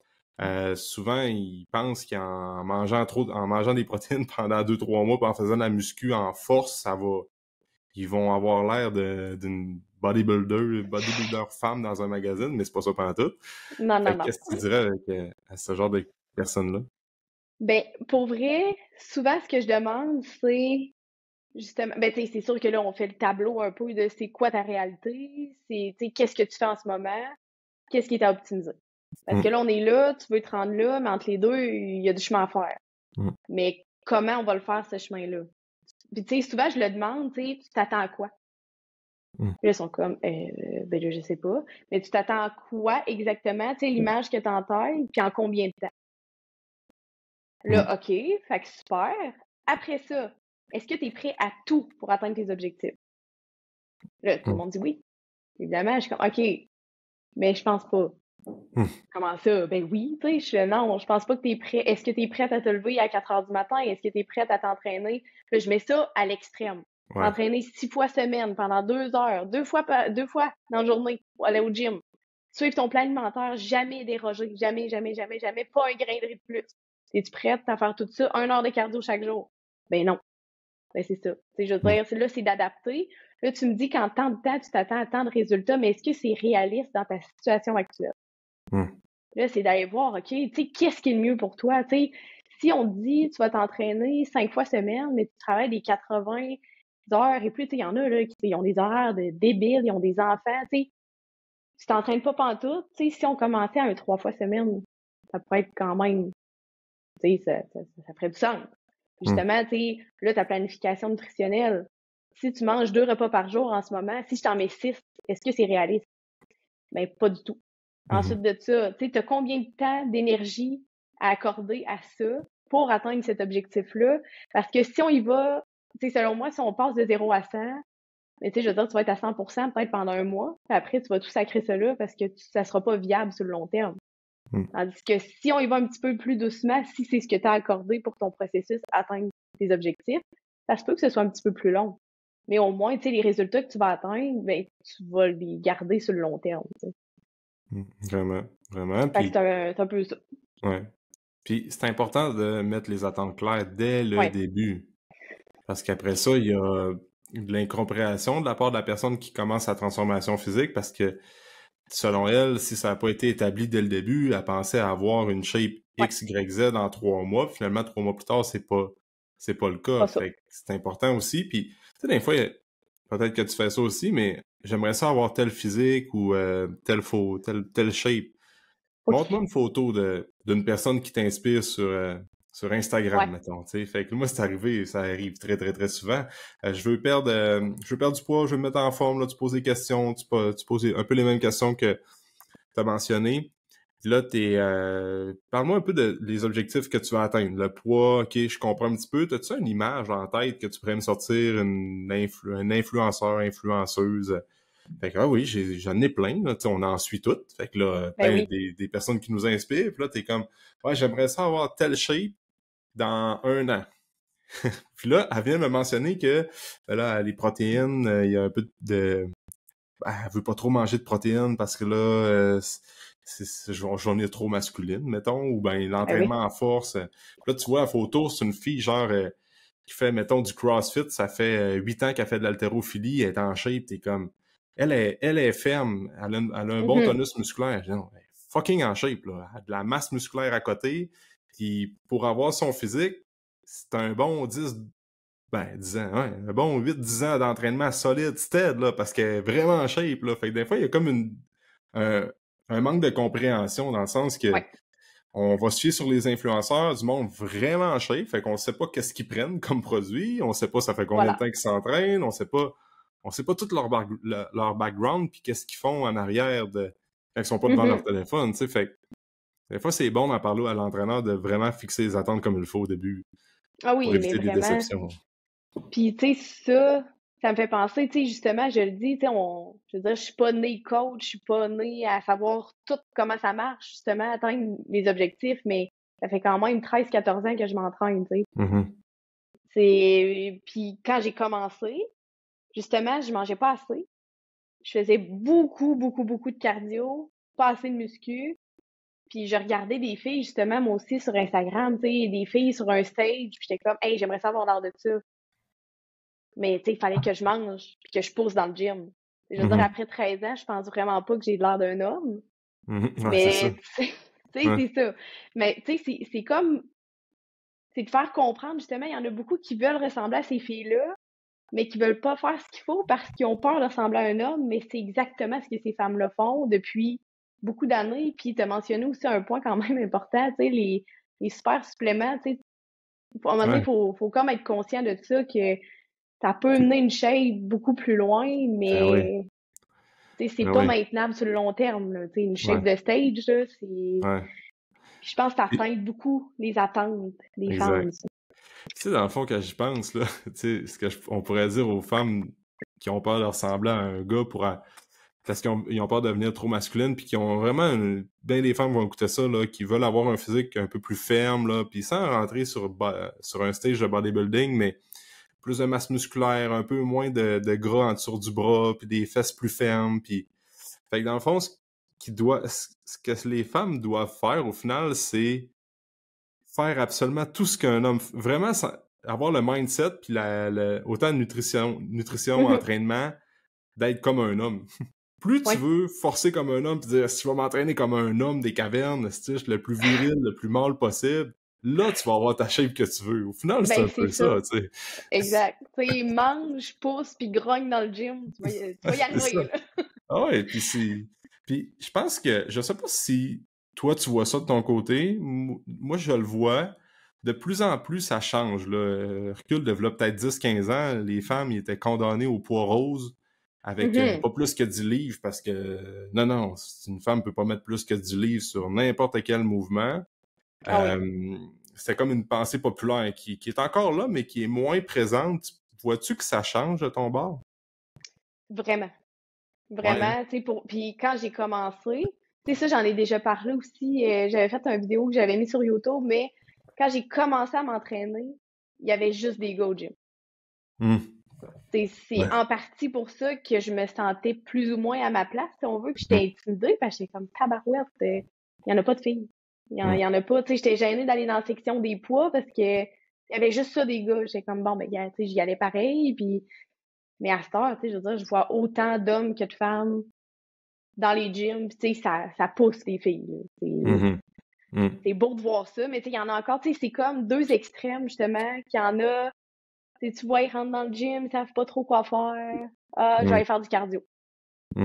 Souvent, ils pensent qu'en en mangeant des protéines pendant 2-3 mois, puis en faisant de la muscu en force, ils vont avoir l'air d'une bodybuilder femme dans un magazine, mais c'est pas ça pantoute. Non, non, Fait que non. qu'est-ce que tu dirais à ce genre de personnes-là? Ben, pour vrai, souvent, ce que je demande, c'est justement, ben, tu sais, c'est sûr que là, on fait le tableau un peu de c'est quoi ta réalité, c'est, tu sais, qu'est-ce que tu fais en ce moment, qu'est-ce qui est à optimiser. Parce que Mm, là, on est là, tu veux te rendre là, mais entre les deux, il y a du chemin à faire. mm, Mais comment on va le faire, ce chemin-là? Puis, tu sais, souvent, je le demande, tu sais, tu t'attends à quoi? mm, Puis là, ils sont comme, ben là, je sais pas. Mais tu t'attends à quoi exactement? Tu sais, l'image que tu en tête, puis en combien de temps? mm, Là, OK, fait que super. Après ça, est-ce que tu es prêt à tout pour atteindre tes objectifs? Là, tout le mm, monde dit oui. Évidemment, je suis comme, OK, mais je pense pas. mm. Comment ça? Ben oui, tu sais, non, je pense pas que tu es prêt. Est-ce que tu es prête à te lever à 4 heures du matin? Est-ce que tu es prête à t'entraîner? Là, je mets ça à l'extrême. Ouais. T'entraîner 6 fois semaine pendant 2 heures, 2 fois dans la journée pour aller au gym. Suivre ton plan alimentaire, jamais déroger, jamais, jamais, jamais, jamais, pas un grain de riz de plus. Es-tu prête à faire tout ça? 1 heure de cardio chaque jour? Ben non. Ben c'est ça. Je veux Mm, dire, là, c'est d'adapter. Là, tu me dis qu'en tant de temps, tu t'attends à tant de résultats, mais est-ce que c'est réaliste dans ta situation actuelle? mm, Là, c'est d'aller voir, OK, tu sais, qu'est-ce qui est le mieux pour toi? Tu sais, si on te dit, tu vas t'entraîner 5 fois semaine, mais tu travailles des 80 heures et plus, tu sais, il y en a, là, qui ils ont des horaires débiles, ils ont des enfants, tu sais. tu t'entraînes pas pantoute, tu sais, si on commençait à 3 fois semaine, ça pourrait être quand même, tu sais, ça ferait du sens. Justement, tu sais, là, ta planification nutritionnelle, si tu manges 2 repas par jour en ce moment, si je t'en mets 6, est-ce que c'est réaliste? Ben, pas du tout. Ensuite de ça, tu sais, t'as combien de temps, d'énergie à accorder à ça pour atteindre cet objectif-là? Parce que si on y va, tu sais, selon moi, si on passe de 0 à 100, mais tu sais, je veux dire, tu vas être à 100% peut-être pendant un mois, puis après, tu vas tout sacrer ça là parce que ça sera pas viable sur le long terme. Tandis que si on y va un petit peu plus doucement, si c'est ce que tu as accordé pour ton processus, atteindre tes objectifs, ça se peut que ce soit un petit peu plus long. Mais au moins, tu sais, les résultats que tu vas atteindre, ben, tu vas les garder sur le long terme, tu sais. Vraiment, vraiment. Fait que c'est un peu ça. Ouais. Puis c'est important de mettre les attentes claires dès le début. Parce qu'après ça, il y a de l'incompréhension de la part de la personne qui commence sa transformation physique parce que selon elle, si ça n'a pas été établi dès le début, elle pensait avoir une shape X, Y, Z en 3 mois. Puis finalement, 3 mois plus tard, c'est pas le cas. Fait que c'est important aussi. Puis, tu sais, des fois, peut-être que tu fais ça aussi, mais j'aimerais ça avoir tel physique ou tel shape. Montre-moi une photo d'une personne qui t'inspire sur Instagram, mettons, tu sais. Fait que moi, ça arrive très, très, très souvent. Je veux perdre du poids, je veux me mettre en forme, là, tu poses des questions, tu poses un peu les mêmes questions que tu as mentionnées. Là, parle-moi un peu des objectifs que tu vas atteindre. Le poids, OK, je comprends un petit peu. As-tu une image en tête que tu pourrais me sortir, un influenceur, influenceuse? Fait que, oui, j'en ai plein, là, on en suit toutes. Fait que là, des personnes qui nous inspirent. Puis là, t'es comme, ouais, j'aimerais ça avoir telle shape dans 1 an. Puis là, elle vient me mentionner que, là, les protéines, il y a un peu de... elle veut pas trop manger de protéines parce que là, j'en ai trop masculine, mettons, ou ben l'entraînement en force. Là, tu vois, la photo, c'est une fille, genre, qui fait, mettons, du CrossFit. Ça fait 8 ans qu'elle fait de l'haltérophilie, elle est en shape, t'es comme... Elle est ferme, elle a un bon tonus musculaire. Non, elle est fucking en shape, là. Elle a de la masse musculaire à côté. Puis pour avoir son physique, c'est un bon 10 ans, ouais, un bon 8-10 ans d'entraînement solide, stead, là, parce qu'elle est vraiment en shape, là. Fait que des fois, il y a comme un manque de compréhension dans le sens que on va se fier sur les influenceurs du monde vraiment en shape, fait qu'on sait pas qu'est-ce qu'ils prennent comme produit, on sait pas ça fait combien de temps qu'ils s'entraînent, on sait pas tout leur background puis qu'est-ce qu'ils font en arrière quand ils sont pas devant leur téléphone, tu sais. Fait que des fois, c'est bon d'en parler à l'entraîneur de vraiment fixer les attentes comme il faut au début. Ah oui, pour éviter mais des déceptions. Puis, tu sais, ça me fait penser, tu sais, justement, je le dis, tu sais, je veux dire, je suis pas née coach, je suis pas née à savoir tout comment ça marche, justement, atteindre les objectifs, mais ça fait quand même 13-14 ans que je m'entraîne, tu sais. Puis quand j'ai commencé, justement, je mangeais pas assez. Je faisais beaucoup, beaucoup, beaucoup de cardio, pas assez de muscu. Puis je regardais des filles, justement, moi aussi, sur Instagram, tu sais, des filles sur un stage, puis j'étais comme, hey, j'aimerais savoir l'air de ça. Mais, tu sais, il fallait que je mange, puis que je pousse dans le gym. Je veux dire, après 13 ans, je pense vraiment pas que j'ai l'air d'un homme. Mais, tu sais, c'est ça. Mais, tu sais, c'est comme, c'est de faire comprendre, justement, il y en a beaucoup qui veulent ressembler à ces filles-là, mais qui veulent pas faire ce qu'il faut parce qu'ils ont peur de ressembler à un homme, mais c'est exactement ce que ces femmes-là font depuis beaucoup d'années. Puis, tu as mentionné aussi un point quand même important, tu sais, les super suppléments, tu sais, à un moment donné, il faut comme être conscient de ça, que ça peut mener une shape beaucoup plus loin, mais c'est pas maintenable sur le long terme. Là. Une shape de stage, là, c'est... Je pense que ça atteint beaucoup les attentes des femmes. Tu sais, dans le fond, quand j'y pense, là, tu sais, on pourrait dire aux femmes qui ont peur de ressembler à un gars parce qu'ils ont peur de devenir trop masculines, puis qui ont vraiment... bien des femmes vont écouter ça, là, qui veulent avoir un physique un peu plus ferme, là, puis sans rentrer sur un stage de bodybuilding, mais plus de masse musculaire, un peu moins de gras en dessous du bras, puis des fesses plus fermes, puis... Fait que dans le fond, ce que les femmes doivent faire, au final, c'est faire absolument tout ce qu'un homme... Vraiment, avoir le mindset, puis autant de nutrition, entraînement, d'être comme un homme. Plus tu veux forcer comme un homme, puis dire, si je vais m'entraîner comme un homme des cavernes, le plus viril, le plus mâle possible, là, tu vas avoir ta shape que tu veux. Au final, c'est un peu ça, tu sais. Exact. Tu sais, mange, pousse, puis grogne dans le gym. Tu vas y arriver, là. Ah ouais, puis Puis je pense que, je sais pas si toi tu vois ça de ton côté, moi je le vois, de plus en plus ça change, là. Recul développe peut-être 10-15 ans, les femmes ils étaient condamnées au poids rose avec Mhm. pas plus que 10 livres parce que, non, une femme peut pas mettre plus que 10 livres sur n'importe quel mouvement. Ah oui, Euh, c'est comme une pensée populaire qui est encore là, mais qui est moins présente. Vois-tu que ça change de ton bord? vraiment. Ouais, hein? Vraiment, tu sais, Puis quand j'ai commencé, tu sais, ça, j'en ai déjà parlé aussi. J'avais fait une vidéo que j'avais mis sur YouTube, mais quand j'ai commencé à m'entraîner, il y avait juste des gars au gym. Hum. C'est Ouais. en partie pour ça que je me sentais plus ou moins à ma place, si on veut, que Hum, j'étais intimidée, parce que j'étais comme tabarouette, il y en a pas de filles. hum, Il y en a pas, tu sais, j'étais gênée d'aller dans la section des poids parce que il y avait juste ça des gars. J'étais comme, bon, ben, gars, tu sais, j'y allais pareil, puis, mais à cette heure, tu sais, je veux dire, je vois autant d'hommes que de femmes dans les gyms, tu sais, ça pousse les filles, là. hum, hum, C'est beau de voir ça, mais tu sais, il y en a encore, tu sais, c'est comme deux extrêmes, justement, qu'il y en a, tu vois, ils rentrent dans le gym, ils savent pas trop quoi faire. Ah, je vais hum, aller faire du cardio.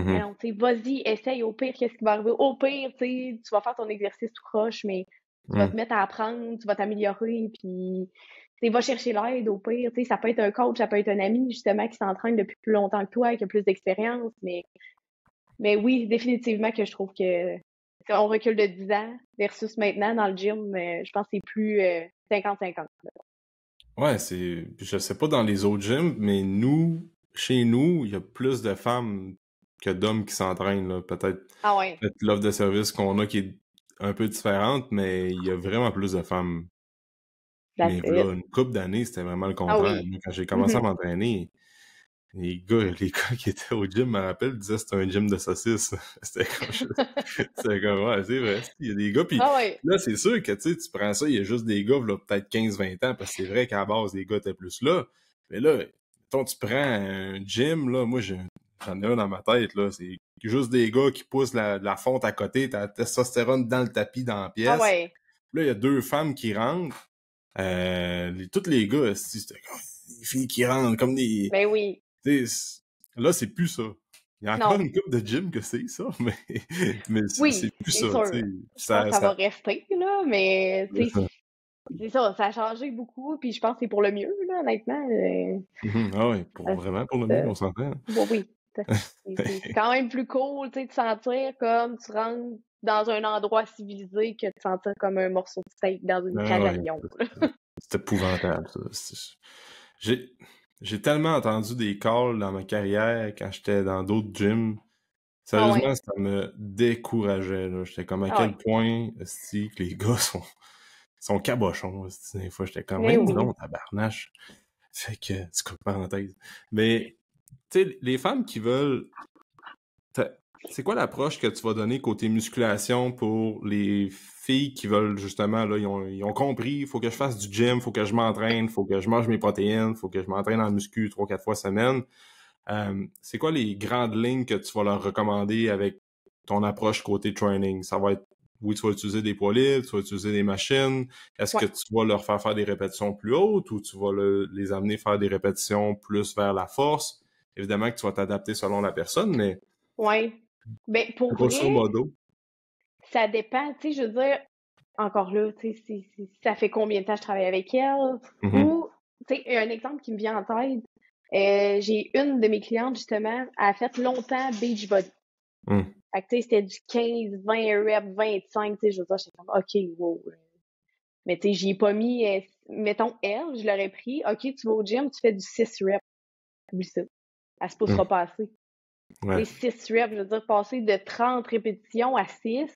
Mais hum, non, tu sais, vas-y, essaye, au pire, qu'est-ce qui va arriver? Au pire, tu sais, tu vas faire ton exercice tout croche, mais tu vas te hum, mettre à apprendre, tu vas t'améliorer, puis tu sais, va chercher l'aide, au pire, tu sais, ça peut être un coach, ça peut être un ami, justement, qui s'entraîne depuis plus longtemps que toi, qui a plus d'expérience, mais oui, définitivement que je trouve que si on recule de 10 ans versus maintenant dans le gym, je pense que c'est plus 50-50. Ouais, je sais pas dans les autres gyms, mais chez nous, il y a plus de femmes que d'hommes qui s'entraînent, là. Ah ouais, Peut-être l'offre de service qu'on a qui est un peu différente, mais il y a vraiment plus de femmes. that's Mais it. voilà, une couple d'années, c'était vraiment le Ah contraire. oui. Moi, quand j'ai commencé à Mhm. m'entraîner, les gars qui étaient au gym, me rappelle, disaient que c'était un gym de saucisses. C'était comme, ouais, c'est vrai. Il y a des gars, puis Ah ouais. là, c'est sûr que, tu prends ça, il y a juste des gars, là, peut-être 15-20 ans, parce que c'est vrai qu'à la base, les gars étaient plus là. Mais là, mettons, tu prends un gym, là, moi, j'en ai un dans ma tête, là, c'est juste des gars qui poussent la fonte à côté, t'as la testostérone dans le tapis, dans la Ah pièce. ouais. Là, il y a deux femmes qui rentrent. Tous les gars, c'était comme des filles qui rentrent comme des. Ben oui. Là, c'est plus ça. Il y a encore Non. une couple de gym que c'est ça, mais c'est Oui, plus c'est ça, tu sûr. sais. Je pense que ça va Ça... rester, là, mais tu sais, c'est ça, ça a changé beaucoup, puis je pense que c'est pour le mieux, là, honnêtement. Mhm. Ah ouais, Parce vraiment pour le mieux, que, on s'entend. bon, oui. C'est quand même plus cool, tu sais, de sentir comme tu rentres dans un endroit civilisé que de sentir comme un morceau de steak dans une Ah cage à ouais, lion. c'est épouvantable, ça. J'ai j'ai tellement entendu des calls dans ma carrière quand j'étais dans d'autres gyms. Ah Sérieusement, ouais. ça me décourageait, là. J'étais comme à Ah quel ouais. point, si que les gars sont cabochons, esti. Des fois, j'étais comme, Mais voyons oui. donc, tabarnache. Fait que, c'est quoi, parenthèse. Mais, tu sais, les femmes qui veulent, t'as- c'est quoi l'approche que tu vas donner côté musculation pour les filles qui veulent justement, là, ils ont compris, il faut que je fasse du gym, il faut que je m'entraîne, il faut que je mange mes protéines, il faut que je m'entraîne en muscu 3-4 fois semaine. C'est quoi les grandes lignes que tu vas leur recommander avec ton approche côté training? Ça va être, oui, tu vas utiliser des poids libres, tu vas utiliser des machines. Est-ce que Ouais. tu vas leur faire des répétitions plus hautes ou tu vas les amener faire des répétitions plus vers la force? Évidemment que tu vas t'adapter selon la personne, mais Ouais. Ben, pour grosso vrai, modo. ça dépend, tu sais, je veux dire, encore là, tu sais, ça fait combien de temps je travaille avec elle? Mhm. Ou, tu sais, un exemple qui me vient en tête, j'ai une de mes clientes, justement, elle a fait longtemps Beachbody. Mhm. Fait que, tu sais, c'était du 15, 20 reps, 25, tu sais, je veux dire, j'étais comme, OK, wow. Mais, tu sais, j'y ai pas mis, mettons, elle, je l'aurais pris, OK, tu vas au gym, tu fais du 6 reps. Oublie ça. Elle se poussera Mhm. pas assez. Ouais. Tu sais, 6 reps, je veux dire, passer de 30 répétitions à 6,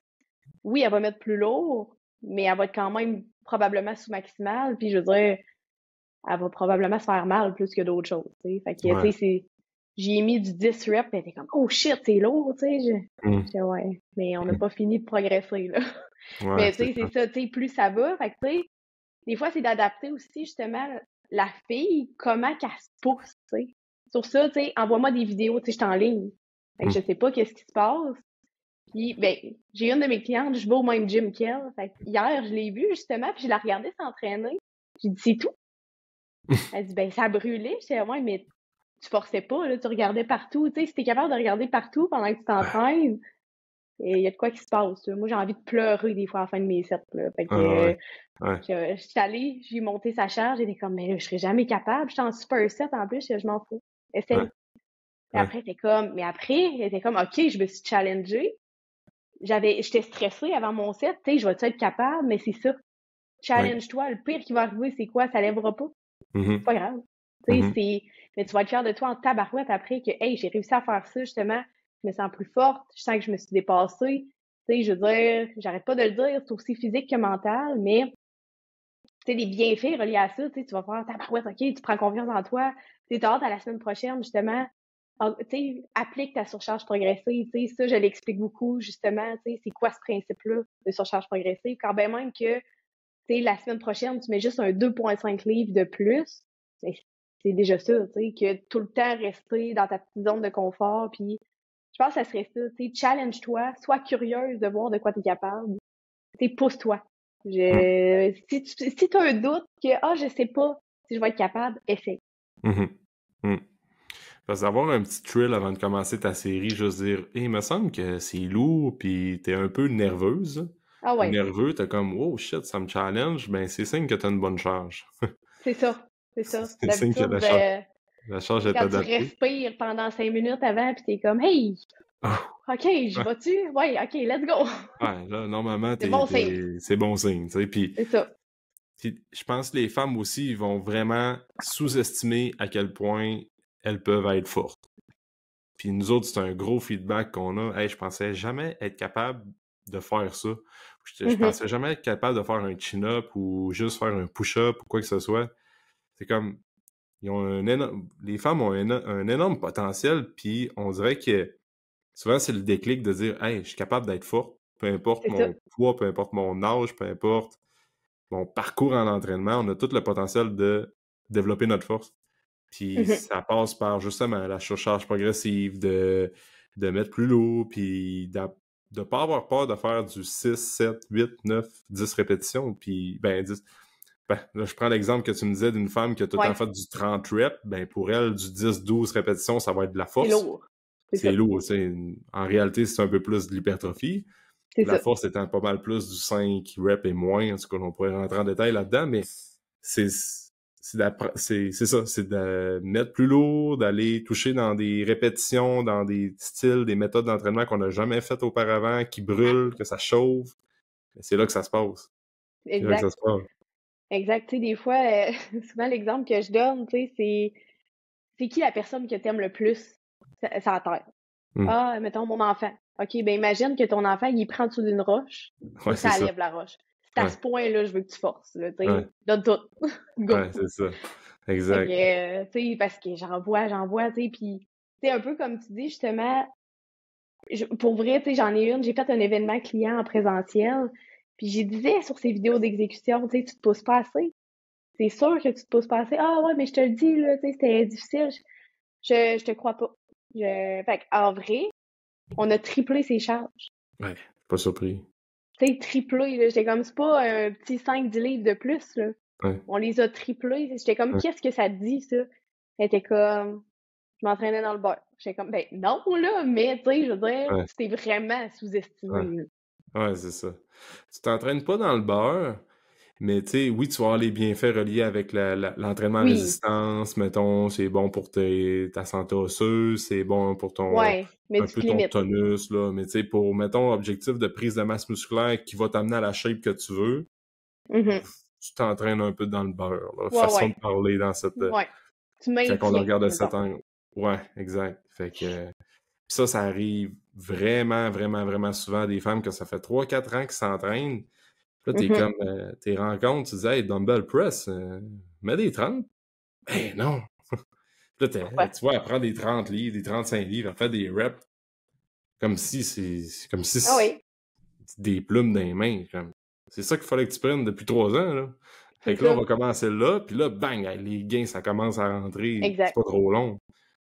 oui, elle va mettre plus lourd, mais elle va être quand même probablement sous-maximale, puis je veux dire, elle va probablement se faire mal plus que d'autres choses, tu sais. Fait que, tu Ouais. sais, j'y ai mis du 10 reps, elle était comme, oh shit, c'est lourd, tu sais. Mhm. J'étais, ouais, mais on n'a pas fini de progresser, là. Ouais, Mais, tu c'est sais, ça. c'est ça, tu sais, plus ça va. Fait que, tu sais, des fois, c'est d'adapter aussi, justement, la fille, comment qu'elle se pousse, tu sais. Sur ça, tu sais, envoie-moi des vidéos, tu sais, je suis en ligne. Fait que je Mhm. sais pas qu'est-ce qui se passe. Puis, ben, j'ai une de mes clientes, je vais au même gym qu'elle. Fait que hier, je l'ai vue, justement, puis je la regardais s'entraîner. J'ai dit, c'est tout. Elle dit, ben, ça a brûlé. Je disais, ouais, mais tu forçais pas, là, tu regardais partout. Tu sais, si t'es capable de regarder partout pendant que tu t'entraînes, et il y a de quoi qui se passe, là. Moi, j'ai envie de pleurer des fois à la fin de mes sets, là. Fait que, Ah ouais. Ouais. je suis allée, j'ai monté sa charge, j'étais comme, mais là, je serais jamais capable. J'étais en super set en plus, je m'en fous. Ouais. Essaye. Et Ouais. après, elle était comme, OK, je me suis challengée. J'étais stressée avant mon set, tu sais, je vais-tu être capable? Mais c'est ça. Ouais. Challenge-toi. Le pire qui va arriver, c'est quoi? Ça lèvera pas. C'est Mhm. pas grave. Tu sais, Mhm. mais tu vas être fier de toi en tabarouette après que, hey, j'ai réussi à faire ça, justement. Je me sens plus forte. Je sens que je me suis dépassée. Tu sais, je veux dire, j'arrête pas de le dire, c'est aussi physique que mental, mais, tu sais, les bienfaits reliés à ça, tu sais, tu vas faire tabarouette, OK, tu prends confiance en toi. Tu sais, t'as hâte à la semaine prochaine, justement. Tu sais, applique ta surcharge progressive. Tu sais, ça, je l'explique beaucoup, justement. Tu sais, c'est quoi ce principe-là de surcharge progressive? Quand bien même que, tu sais, la semaine prochaine, tu mets juste un 2,5 livres de plus, ben, c'est déjà ça, tu sais, que tout le temps rester dans ta petite zone de confort. Puis, je pense que ça serait ça, tu sais, challenge-toi, sois curieuse de voir de quoi tu es capable. Tu sais, pousse-toi. Mhm. Si tu as un doute que, je sais pas si je vais être capable, essaie. Mhm. Mhm. Parce d'avoir un petit thrill avant de commencer ta série, juste dire, il me semble que c'est lourd, puis t'es un peu nerveuse, Ah ou ouais, nerveux, t'es comme, oh shit, ça me challenge, ben c'est signe que t'as une bonne charge. c'est ça, c'est ça. C'est signe que D'habitude, la charge est quand tu adaptée. respires pendant 5 minutes avant, puis t'es comme, hey, Ah, OK, j'y ouais, vas-tu? Ouais, OK, let's go. ouais, là, normalement, C'est bon signe. c'est bon signe, tu sais. C'est ça. Puis je pense que les femmes aussi, ils vont vraiment sous-estimer à quel point elles peuvent être fortes. Puis nous autres, c'est un gros feedback qu'on a. Hey, je pensais jamais être capable de faire ça. Je Mhm. pensais jamais être capable de faire un chin-up ou juste faire un push-up ou quoi que ce soit. C'est comme, ils ont les femmes ont un énorme potentiel, puis on dirait que souvent, c'est le déclic de dire, hey, je suis capable d'être fort, peu importe C'est ça. mon poids, peu importe mon âge, peu importe mon parcours en entraînement, on a tout le potentiel de développer notre force. Puis Mhm. ça passe par justement la surcharge progressive, de mettre plus lourd, puis de ne pas avoir peur de faire du 6, 7, 8, 9, 10 répétitions. Puis, ben, 10. Ben, là, je prends l'exemple que tu me disais d'une femme qui a tout le temps Ouais, fait du 30 reps. Ben, pour elle, du 10, 12 répétitions, ça va être de la c'est force. lourd. C'est C'est ça. lourd, tu sais. En réalité, c'est un peu plus de l'hypertrophie. C'est La ça. force étant pas mal plus du 5 reps et moins. En tout cas, on pourrait rentrer en détail là-dedans, mais c'est c'est ça, c'est de mettre plus lourd, d'aller toucher dans des répétitions, dans des styles, des méthodes d'entraînement qu'on n'a jamais faites auparavant, qui brûlent, que ça chauffe. C'est là que ça se passe. C'est là que ça Exact. se passe. Exact. Tu sais, des fois, souvent, l'exemple que je donne, tu sais, c'est qui la personne que t'aimes le plus sur la terre? Hmm. Ah, mettons mon enfant. OK, ben imagine que ton enfant, il prend dessous d'une roche Ouais, et c'est ça ça. lève la roche. C'est à Ouais, ce point-là, je veux que tu forces, là, tu ouais, sais. Donne tout. Go. ouais, c'est ça. Fait Exact. que, tu sais, parce que j'en vois, tu sais, puis c'est un peu comme tu dis, justement, pour vrai, tu sais, j'en ai une, j'ai fait un événement client en présentiel, puis j'ai disais sur ces vidéos d'exécution, tu sais, tu te pousses pas assez. C'est sûr que tu te pousses pas assez. Ah ouais, mais je te le dis, là, tu sais, c'était difficile. Je te crois pas. Fait en vrai, on a triplé ses charges. Ouais, pas surpris. Tu sais, triplé, là. J'étais comme, c'est pas un petit 5-10 livres de plus, là. Ouais, On les a triplés. J'étais comme, ouais, qu'est-ce que ça te dit, ça? Elle était comme, je m'entraînais dans le beurre. J'étais comme, ben non, là, mais tu sais, je veux dire, ouais, tu t'es vraiment ouais. sous-estimé, là. Ouais, c'est ça. Tu t'entraînes pas dans le beurre, mais tu sais, oui, tu vas avoir les bienfaits reliés avec l'entraînement en Oui, résistance, mettons, c'est bon pour ta santé osseuse, c'est bon pour ouais, mais un tu te peu ton limites. tonus, là, mais tu sais, pour, mettons, objectif de prise de masse musculaire qui va t'amener à la shape que tu veux, Mhm. tu t'entraînes un peu dans le beurre, là. Ouais, Façon de ouais, parler dans cette, ouais. Tu quand on le maintiens, regarde de mettons. cet angle. Ouais, exact. Fait que, ça arrive vraiment, vraiment, vraiment souvent à des femmes que ça fait 3 4 ans qu'ils s'entraînent. Là, t'es Mhm. comme, t'es rencontres, tu dis, hey, dumbbell press, mets des 30. Ben non. Là, Pourquoi? tu vois, elle prend des 30 livres, des 35 livres, elle fait des reps comme si comme si Ah c'est oui, des plumes dans les mains. C'est ça qu'il fallait que tu prennes depuis 3 ans, là. Fait c'est que là, on ça. va commencer là, puis là, bang, hey, les gains, ça commence à rentrer. C'est Exact. pas trop long.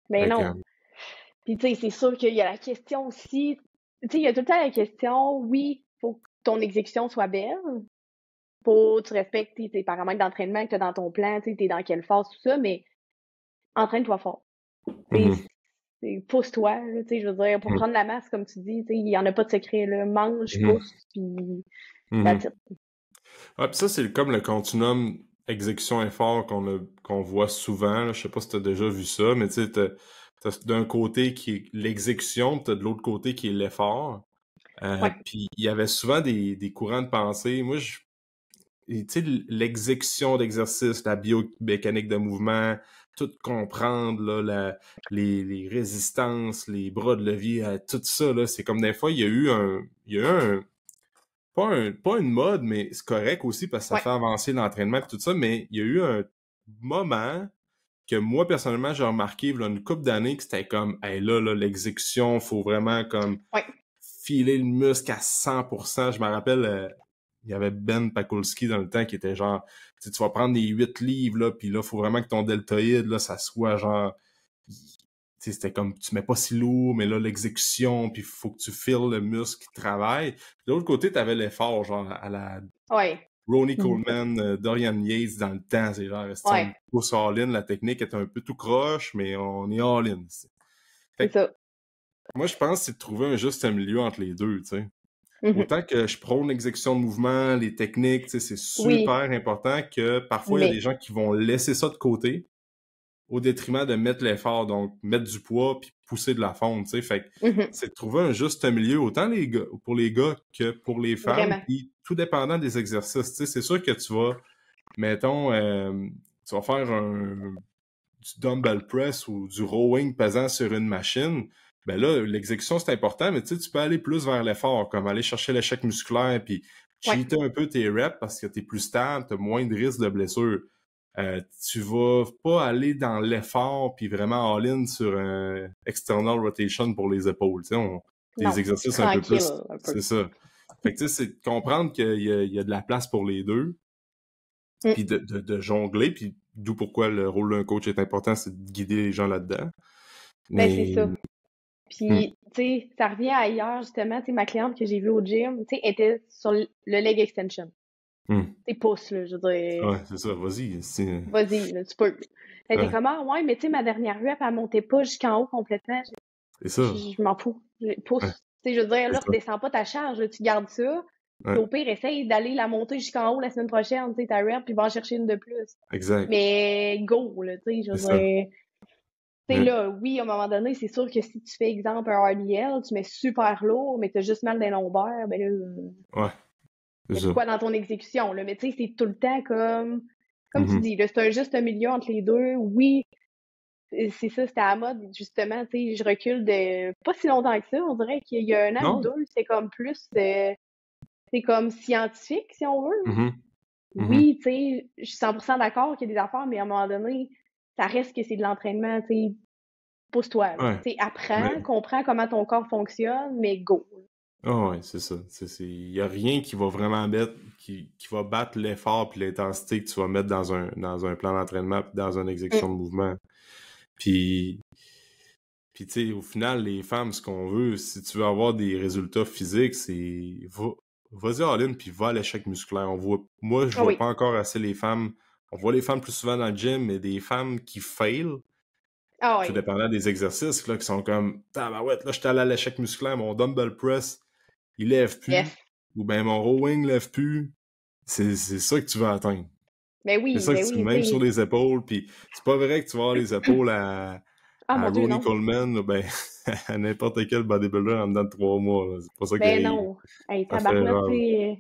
Mais Fait que, non. Puis tu sais, c'est sûr qu'il y a la question aussi. Tu sais, il y a tout le temps la question, oui, faut que ton exécution soit belle, faut que tu respectes tes paramètres d'entraînement que tu as dans ton plan, tu sais, t'es dans quelle phase, tout ça, mais entraîne-toi fort. Tu mhm, sais, pousse-toi, là, tu sais, je veux dire, pour Mhm. prendre la masse, comme tu dis, tu sais, il y en a pas de secret, là. Mange, Mhm. pousse, puis that's Mhm. it. Ouais, puis ça, c'est comme le continuum exécution-effort qu'on voit souvent, là. Je sais pas si tu as déjà vu ça, mais tu sais, t'as d'un côté qui est l'exécution, puis t'as de l'autre côté qui est l'effort. Ouais, Puis il y avait souvent des courants de pensée. Moi, tu sais, l'exécution d'exercice, la biomécanique de mouvement, tout comprendre, là, les résistances, les bras de levier, tout ça, là, c'est comme des fois, il y a eu pas une mode, mais c'est correct aussi parce que ça ouais, fait avancer l'entraînement et tout ça, mais il y a eu un moment que moi, personnellement, j'ai remarqué, là, une couple d'années, que c'était comme, hey, là, l'exécution, faut vraiment comme ouais. filer le muscle à 100%. Je me rappelle, il y avait Ben Pakulski dans le temps qui était genre, tu vas prendre les 8 livres, là, puis là, faut vraiment que ton deltoïde, là, ça soit genre, c'était comme, tu mets pas si lourd, mais là, l'exécution, puis faut que tu files le muscle qui travaille. Puis de l'autre côté, t'avais l'effort, genre, à la Ouais. Ronnie Mm. Coleman, Dorian Yates dans le temps, c'est genre, si on Ouais, pousse all-in, la technique est un peu tout croche, mais on est all-in. Fait c'est que ça. moi, je pense que c'est de trouver un juste milieu entre les deux, tu sais. Mhm. Autant que je prône l'exécution de mouvement, les techniques, tu sais, c'est super Oui, important que parfois, il y a des mais, gens qui vont laisser ça de côté au détriment de mettre l'effort, donc mettre du poids puis pousser de la fonte, tu sais. Fait que mhm, c'est de trouver un juste milieu, autant pour les gars que pour les femmes, vraiment. puis tout dépendant des exercices, tu sais. C'est sûr que tu vas, mettons, tu vas faire du dumbbell press ou du rowing pesant sur une machine, ben là, l'exécution, c'est important, mais tu sais, tu peux aller plus vers l'effort, comme aller chercher l'échec musculaire, puis Ouais, cheater un peu tes reps parce que t'es plus stable, t'as moins de risques de blessure. Tu vas pas aller dans l'effort puis vraiment all-in sur un external rotation pour les épaules. Tu sais, des non, exercices un peu plus, tranquille, un peu. c'est ça. Fait que tu sais, c'est de comprendre qu'il y a de la place pour les deux, Mm. puis de jongler, puis d'où pourquoi le rôle d'un coach est important, c'est de guider les gens là-dedans. Ben, c'est Mais ça. hum, Puis, tu sais, ça revient ailleurs, justement, tu sais, ma cliente que j'ai vue au gym, tu sais, était sur le leg extension. hum. Tu sais, pouce, là, je veux dire, Ouais, c'est ça, vas-y. vas-y, là, tu peux. Elle était Ouais, comme, ah, ouais, mais tu sais, ma dernière rep, elle montait pas jusqu'en haut complètement. c'est ça. Je m'en fous. Ouais, Pousse. Tu sais, je veux dire, c'est là, ça. redescends pas ta charge, là, tu gardes ça. Puis Ouais, au pire, essaye d'aller la monter jusqu'en haut la semaine prochaine, tu sais, ta rep, puis va en chercher une de plus. exact. Mais go, là, tu sais, je C'est veux ça. dire. Tu sais, Ouais, là, oui, à un moment donné, c'est sûr que si tu fais, exemple, un RDL, tu mets super lourd, mais t'as juste mal des lombaires, ben là, ouais, c'est y a de ça. quoi dans ton exécution, là. Mais tu sais, c'est tout le temps comme tu Mhm. dis, là, c'est un juste milieu entre les deux. Oui, c'est ça, c'était à la mode, justement, tu sais, je recule de pas si longtemps que ça, on dirait qu'il y a un an ou Non? deux, c'est comme plus, c'est comme scientifique, si on veut. Mhm. Mhm. Oui, tu sais, je suis 100% d'accord qu'il y a des affaires, mais à un moment donné, ça reste que c'est de l'entraînement, tu sais, pousse-toi, là. Ouais. Tu sais, Mais, apprends, comprends comment ton corps fonctionne, mais go. ah ouais, c'est ça. Il y a rien qui va vraiment qui va battre l'effort puis l'intensité que tu vas mettre dans un plan d'entraînement puis dans une exécution Mm. de mouvement. Puis, puis tu sais, au final, les femmes, ce qu'on veut, si tu veux avoir des résultats physiques, c'est vas-y all-in puis va à l'échec musculaire. Moi, je Ah vois oui. pas encore assez les femmes. On voit les femmes plus souvent dans le gym, mais des femmes qui fail, Ah tout oui. dépendant des exercices, là, qui sont comme, tabarouette, là, je suis allé à l'échec musculaire, mon dumbbell press, il lève plus, Yes. ou ben mon rowing lève plus. C'est ça que tu veux atteindre. C'est ça que Ben tu oui, tu même sur sais. les épaules, puis c'est pas vrai que tu vas avoir les épaules Ah à mon Dieu, Ronnie non. Coleman, ou ben à n'importe quel bodybuilder en dedans de 3 mois. Là. C'est pas ça Ben que non. Hey, ça fait tabarouette, tu rêve.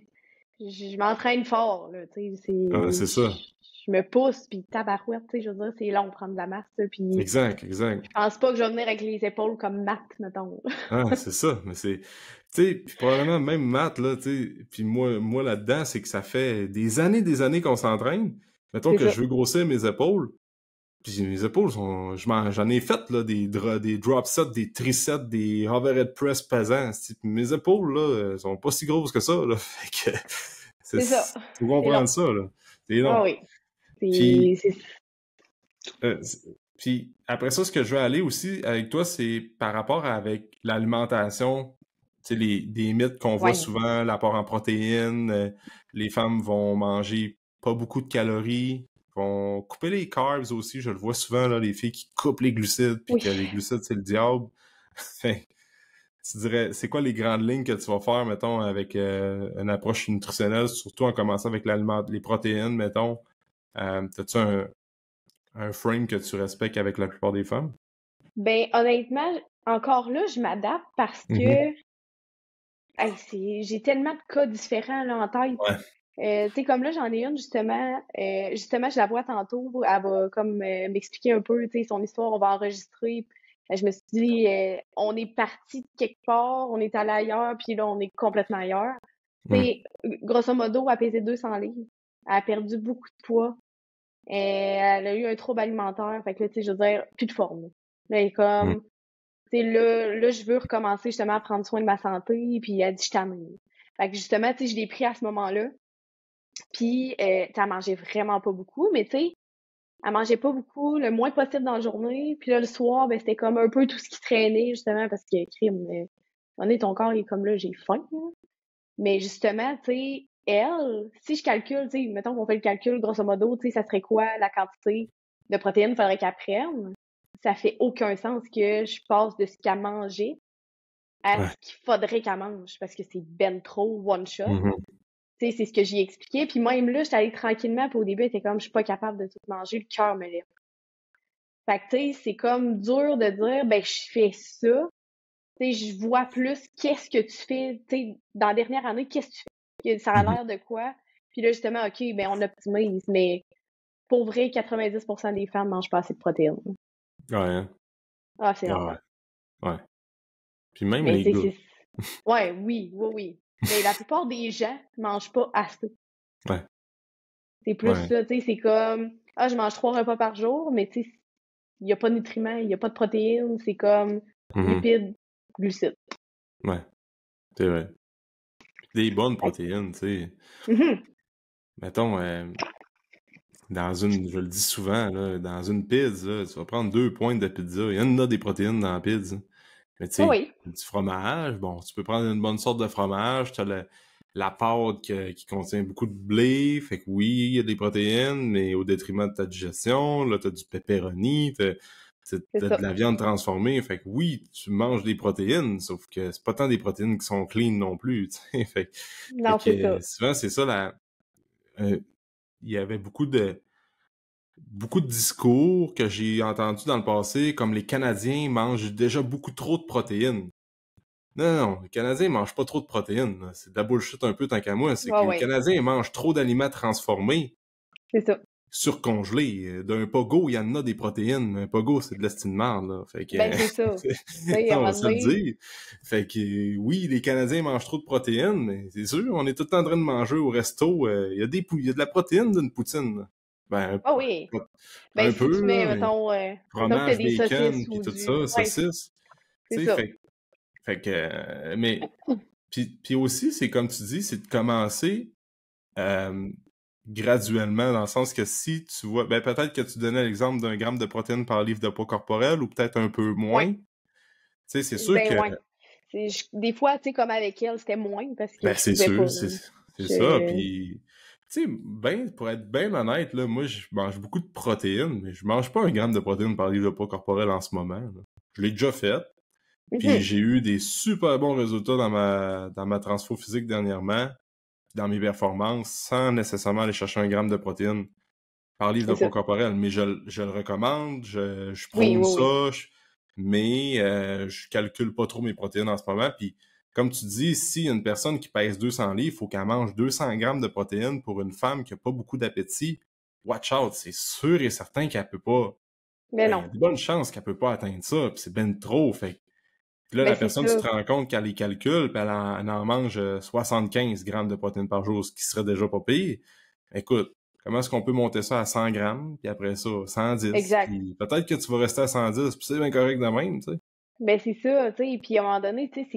sais, je m'entraîne fort, là, tu sais, C'est ça. je me pousse, puis tabarouette, tu sais, je veux dire, c'est long de prendre de la masse, là, puis Exact, exact. je pense pas que je vais venir avec les épaules comme Matt, mettons. Ah, c'est ça, mais c'est... Tu sais, puis probablement même Matt, là, tu sais, puis moi là-dedans, c'est que ça fait des années qu'on s'entraîne. Mettons C'est que ça. je veux grossir mes épaules, puis mes épaules sont... j'en ai fait, là, des drop sets, des trisets, des overhead press pesants. Mes épaules, là, sont pas si grosses que ça, là. Fait que... C'est ça. Faut C'est long. comprendre ça, là. C'est Ah long. oui. Puis, C'est... euh, puis après ça, ce que je veux aller aussi avec toi, c'est par rapport avec l'alimentation, tu sais, des mythes qu'on voit Ouais. souvent, l'apport en protéines, les femmes vont manger pas beaucoup de calories, vont couper les carbs aussi. Je le vois souvent, là, les filles qui coupent les glucides, puis Oui. que les glucides, c'est le diable. Fait que tu dirais, c'est quoi les grandes lignes que tu vas faire, mettons, avec une approche nutritionnelle, surtout en commençant avec les protéines, mettons? T'as-tu un frame que tu respectes avec la plupart des femmes? Ben, honnêtement, encore là, je m'adapte parce que j'ai tellement de cas différents là, en tête. Ouais. Tu sais, comme là, j'en ai une, justement, je la vois tantôt, elle va comme m'expliquer un peu, tu sais, son histoire, on va enregistrer. Je me suis dit, on est parti de quelque part, on est allé ailleurs, puis là, on est complètement ailleurs. Tu sais, grosso modo, elle pesait 200 livres. Elle a perdu beaucoup de poids. Elle a eu un trouble alimentaire. Fait que là, tu sais, je veux dire, plus de forme. Là, elle est comme, tu sais, là, je veux recommencer justement à prendre soin de ma santé, puis elle dit, je t'amène. Fait que justement, tu sais, je l'ai pris à ce moment-là. Puis, tu sais, elle mangeait vraiment pas beaucoup, mais tu sais, elle mangeait pas beaucoup, le moins possible dans la journée. Puis là, le soir, ben, c'était comme un peu tout ce qui traînait, justement, parce que, crime, on est ton corps, il est comme là, j'ai faim, là. Mais justement, tu sais, elle, si je calcule, tu sais, mettons qu'on fait le calcul, grosso modo, tu sais, ça serait quoi la quantité de protéines qu'il faudrait qu'elle prenne? Ça fait aucun sens que je passe de ce qu'elle mangeait à ce qu'il faudrait qu'elle mange, parce que c'est ben trop one shot. Tu sais, c'est ce que j'ai expliqué. Puis même là, j'étais allée tranquillement, puis au début, elle était comme, je suis pas capable de tout manger, le cœur me lève. Fait que, tu sais, c'est comme dur de dire, ben, je fais ça. Tu sais, je vois plus qu'est-ce que tu fais, tu sais, dans la dernière année, qu'est-ce que tu fais? Ça a l'air de quoi? Puis là, justement, OK, ben, on optimise, mais pour vrai, 90% des femmes mangent pas assez de protéines. Ouais, hein? Ah, c'est Ouais, l'enfer. ouais. Puis même Mais les tu gars. sais, ouais, oui. Mais la plupart des gens mangent pas assez. Ouais, C'est plus ouais. ça, tu sais, c'est comme, ah, je mange 3 repas par jour, mais tu sais, il y a pas de nutriments, il y a pas de protéines, c'est comme lipides, glucides. Ouais, c'est vrai. Des bonnes Fait protéines, tu sais. que- Mettons, je le dis souvent, là, dans une pizza, tu vas prendre 2 pointes de pizza. Il y en a des protéines dans la pizza. Mais tu sais, Oui, du fromage, bon, tu peux prendre une bonne sorte de fromage, tu as la pâte qui contient beaucoup de blé, fait que oui, il y a des protéines, mais au détriment de ta digestion, là, t'as du pepperoni, c'est t'as ça. de la viande transformée, fait que oui, tu manges des protéines, sauf que c'est pas tant des protéines qui sont clean non plus, tu sais, fait Non, c'est que ça. souvent, c'est ça, il y avait beaucoup de discours que j'ai entendus dans le passé, comme les Canadiens mangent déjà beaucoup trop de protéines. Non, non, les Canadiens mangent pas trop de protéines, là. C'est de la bullshit un peu tant qu'à moi. C'est Ouais, que les ouais, Canadiens mangent trop d'aliments transformés, c'est ça. surcongelés. D'un pogo, il y en a des protéines, mais un pogo, c'est de l'estime de marde, là. Fait que, Ben, c'est ça. Tu sais, à un on va moment se le donné, dire. Fait que, oui, les Canadiens mangent trop de protéines, mais c'est sûr, on est tout le temps en train de manger au resto. Il y a il y a de la protéine d'une poutine, là. Ben, ah oui. Ben, un si tu peu, mets, là, mais mettons que t'as fromage, des saucisses bacon, puis ou tout du, ça, ouais, saucisse. c'est Tu sais, ça. fait que, mais, puis aussi, c'est comme tu dis, c'est de commencer euh, graduellement, dans le sens que si tu vois, ben peut-être que tu donnais l'exemple d'1 gramme de protéines par livre de poids corporel, ou peut-être un peu Ouais, moins. Tu sais, c'est sûr ben, que, ouais. Des fois, tu sais, comme avec elle, c'était moins parce que ben je c'est pouvais pas, sûr, là. c'est ça. Je... Puis, tu sais, ben, pour être bien honnête, là, moi, je mange beaucoup de protéines, mais je mange pas 1 gramme de protéines par livre de poids corporel en ce moment, là. Je l'ai déjà fait. Puis Mhm. j'ai eu des super bons résultats dans ma transfo physique dernièrement, dans mes performances, sans nécessairement aller chercher 1 gramme de protéines par livre de C'est poids ça. corporel. Mais je le recommande, je Oui, prône oui, oui. ça, mais je calcule pas trop mes protéines en ce moment. Puis comme tu dis, si une personne qui pèse 200 livres, il faut qu'elle mange 200 grammes de protéines pour une femme qui a pas beaucoup d'appétit. Watch out, c'est sûr et certain qu'elle peut pas. Mais Ben, il y non. a de bonnes chances qu'elle peut pas atteindre ça, puis c'est ben trop. Fait puis là, Ben, la c'est personne, tu ça. te rends compte qu'elle les calcule, puis elle en mange 75 grammes de protéines par jour, ce qui serait déjà pas pire. Écoute, comment est-ce qu'on peut monter ça à 100 grammes, puis après ça, 110, Exact. puis peut-être que tu vas rester à 110, puis c'est bien correct de même, tu sais. Ben, c'est ça, tu sais. Puis à un moment donné, tu sais,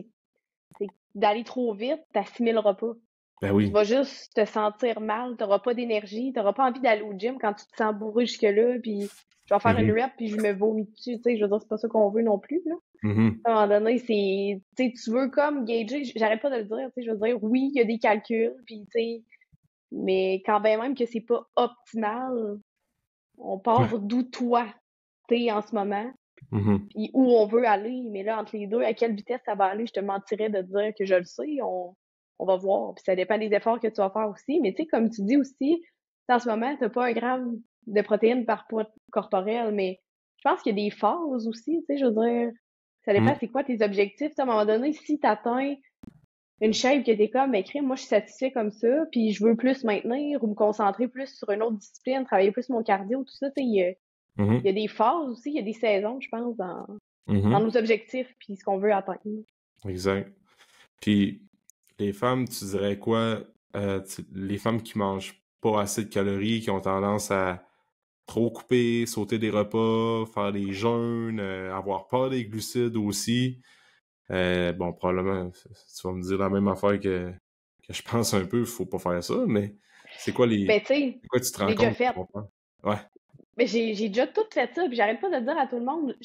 c'est d'aller trop vite, t'assimileras pas. Ben Tu oui. vas juste te sentir mal, t'auras pas d'énergie, t'auras pas envie d'aller au gym quand tu te sens bourré jusque-là, puis je vais faire une Mhm. rep puis je me vomis dessus, tu sais, je veux dire, c'est pas ça qu'on veut non plus, là. Mhm. À un moment donné, c'est, tu sais, tu veux comme gager, j'arrête pas de le dire, tu sais, je veux dire, oui, il y a des calculs, puis tu sais, mais quand bien même que c'est pas optimal, On Ouais. part d'où toi t'es en ce moment, Mhm. puis où on veut aller. Mais là, entre les deux, à quelle vitesse ça va aller, je te mentirais de te dire que je le sais. On va voir. Puis ça dépend des efforts que tu vas faire aussi. Mais tu sais, comme tu dis aussi, en ce moment, t'as pas 1 gramme de protéines par poids corporel, mais je pense qu'il y a des phases aussi, tu sais, je veux dire, ça dépend Mhm. c'est quoi tes objectifs. Tu sais, à un moment donné, si t'atteins une shape que t'es comme, ben, crime, moi, je suis satisfait comme ça, puis je veux plus maintenir ou me concentrer plus sur une autre discipline, travailler plus mon cardio, tout ça, tu sais, il y a Mhm. des phases aussi, il y a des saisons, je pense, dans Mhm. nos objectifs puis ce qu'on veut atteindre. Exact. Puis les femmes, tu dirais quoi? Les femmes qui mangent pas assez de calories, qui ont tendance à trop couper, sauter des repas, faire des jeûnes, avoir peur des glucides aussi. Bon, probablement, tu vas me dire la même affaire que je pense un peu, faut pas faire ça, mais c'est quoi Ben, tu sais, c'est quoi tu te je rends l'ai déjà compte fait. qu'on fait? Ouais. Mais j'ai déjà tout fait ça, puis j'arrête pas de le dire à tout le monde.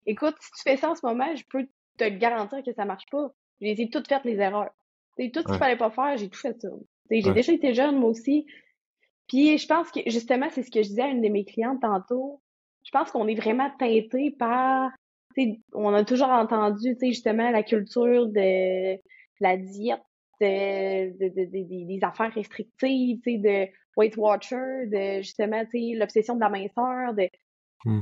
Écoute, si tu fais ça en ce moment, je peux te le garantir que ça marche pas. J'ai toutes fait les erreurs. C'est tout ce qu'il Ouais. fallait pas faire, j'ai tout fait ça. J'ai Ouais. déjà été jeune, moi aussi. Puis je pense que justement, c'est ce que je disais à une de mes clientes tantôt. Je pense qu'on est vraiment teinté par, tu sais, on a toujours entendu, tu sais, justement, la culture de la diète, des affaires restrictives, tu sais, de Weight Watcher, de justement, tu sais, l'obsession de la minceur, de Hmm.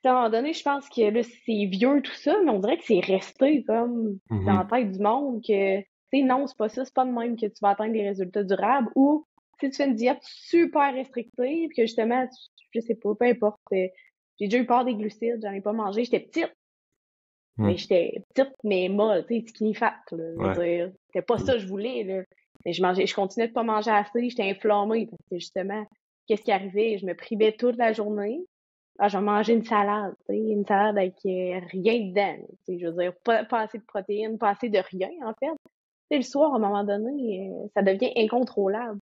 à un moment donné, je pense que là, c'est vieux tout ça, mais on dirait que c'est resté comme dans la Mhm. tête du monde que, tu sais, non, c'est pas ça, c'est pas de même que tu vas atteindre des résultats durables. Ou si tu fais une diète super restrictive, que justement, je sais pas, peu importe. J'ai déjà eu peur des glucides, j'en ai pas mangé. Hmm. J'étais petite, mais molle, tu sais, skinny fat, là. Je veux Ouais. dire, c'était pas ça que je voulais, là. Mais je continuais de pas manger assez, j'étais inflammée, parce que justement, qu'est-ce qui arrivait? Je me privais toute la journée. Ah, je vais manger une salade, tu sais, une salade avec rien dedans. Tu sais, je veux dire, pas assez de protéines, pas assez de rien, en fait. Tu sais, le soir, à un moment donné, ça devient incontrôlable.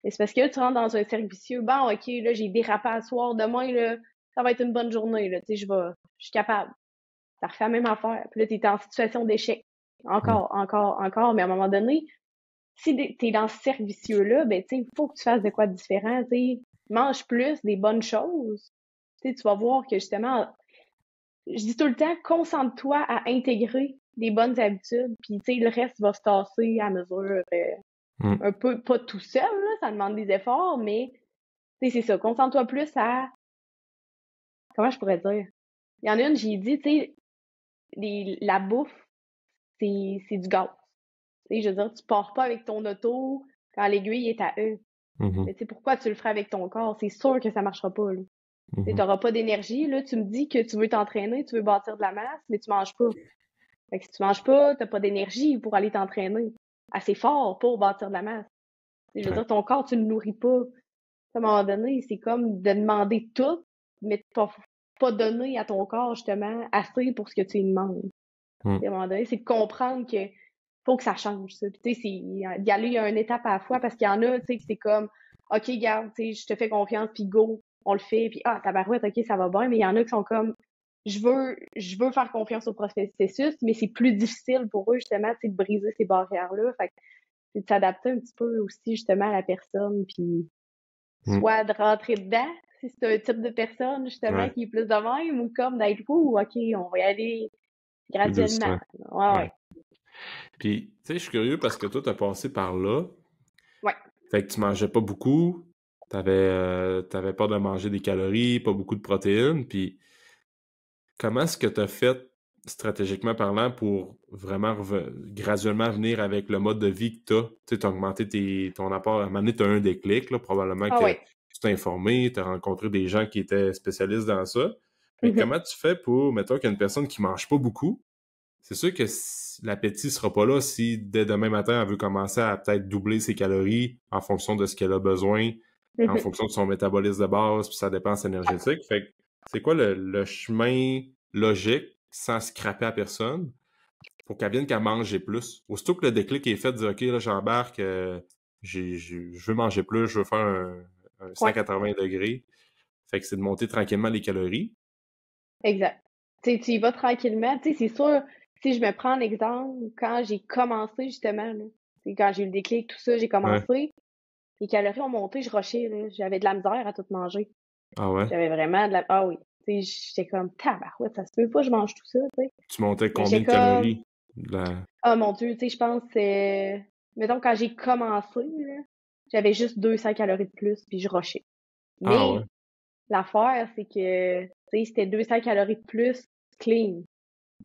Et c'est parce que là, tu rentres dans un cercle vicieux. Bon, OK, là, j'ai dérapé à soir. Demain, là, ça va être une bonne journée, là. Tu sais, je suis capable. Ça refait la même affaire. Puis là, t'es en situation d'échec. Hmm. Encore, encore, encore. Mais à un moment donné, si t'es dans ce cercle vicieux-là, ben, tu sais, il faut que tu fasses de quoi de différent, tu sais. Mange plus des bonnes choses. Tu sais, tu vas voir que justement, je dis tout le temps, concentre-toi à intégrer des bonnes habitudes, puis tu sais, le reste va se tasser à mesure, Hmm. un peu, pas tout seul, là, ça demande des efforts, mais tu sais, c'est ça, concentre-toi plus à, comment je pourrais dire? Il y en a une, j'ai dit, tu sais, la bouffe, c'est du gaz. Tu sais, je veux dire, tu pars pas avec ton auto quand l'aiguille est à eux. Mhm. Mais tu sais, pourquoi tu le ferais avec ton corps? C'est sûr que ça marchera pas, là. Tu Mhm. n'auras pas d'énergie, là, tu me dis que tu veux t'entraîner, tu veux bâtir de la masse, mais tu manges pas. Fait que si tu manges pas, t'as pas d'énergie pour aller t'entraîner assez fort pour bâtir de la masse. Je veux Ouais. dire, ton corps, tu le nourris pas. À un moment donné, c'est comme de demander tout, mais de pas donner à ton corps, justement, assez pour ce que tu lui demandes. Hmm. À un moment donné, c'est de comprendre que faut que ça change, ça. Puis, tu sais, c'est d'y aller une étape à la fois, parce qu'il y en a, tu sais, que c'est comme, OK, garde, tu sais, je te fais confiance, puis go, on le fait, puis ah, tabarouette, OK, ça va bien, mais il y en a qui sont comme, je veux faire confiance au processus, mais c'est plus difficile pour eux, justement, tu sais, de briser ces barrières-là. Fait que c'est de s'adapter un petit peu aussi, justement, à la personne, puis Hmm. soit de rentrer dedans, si c'est un type de personne, justement, Ouais. qui est plus de même, ou comme d'être fou, OK, on va y aller Plus graduellement. doucement. Ouais, Ouais. ouais. Puis, tu sais, je suis curieux parce que toi, t'as passé par là. Ouais. Fait que tu mangeais pas beaucoup. T'avais peur de manger des calories, pas beaucoup de protéines. Puis, comment est-ce que tu as fait, stratégiquement parlant, pour vraiment graduellement venir avec le mode de vie que tu as? Tu sais, tu as augmenté ton apport. À un moment donné, tu as un déclic, là, probablement Ah que ouais. tu t'es informé, tu as rencontré des gens qui étaient spécialistes dans ça. Mais Mhm. comment tu fais pour, mettons qu'il y a une personne qui mange pas beaucoup? C'est sûr que l'appétit sera pas là si dès demain matin, elle veut commencer à peut-être doubler ses calories en fonction de ce qu'elle a besoin, en Mhm. fonction de son métabolisme de base, puis sa dépense énergétique. Fait que c'est quoi le chemin logique, sans scraper à personne, pour qu'elle vienne qu'à manger plus? Aussitôt que le déclic est fait, de dire OK, là, j'embarque, je veux manger plus, je veux faire un Ouais, 180 degrés. Fait que c'est de monter tranquillement les calories. exact. Tu sais, tu y vas tranquillement. Tu sais, c'est sûr, si je me prends l'exemple, quand j'ai commencé, justement, là, tu sais, quand j'ai eu le déclic, tout ça, j'ai Ouais. commencé, les calories ont monté, je rushais, là. J'avais de la misère à tout manger. Ah ouais? J'avais vraiment de la... Ah oui. Tu sais, j'étais comme, tabarouette, ça se peut pas, je mange tout ça, tu sais. Tu montais Mais combien j'étais de comme, calories? De la... oh mon Dieu, tu sais, je pense, mettons, quand j'ai commencé, là, j'avais juste 200 calories de plus, puis je rushais. Ah ouais? Mais l'affaire, c'est que, tu sais, c'était 200 calories de plus clean.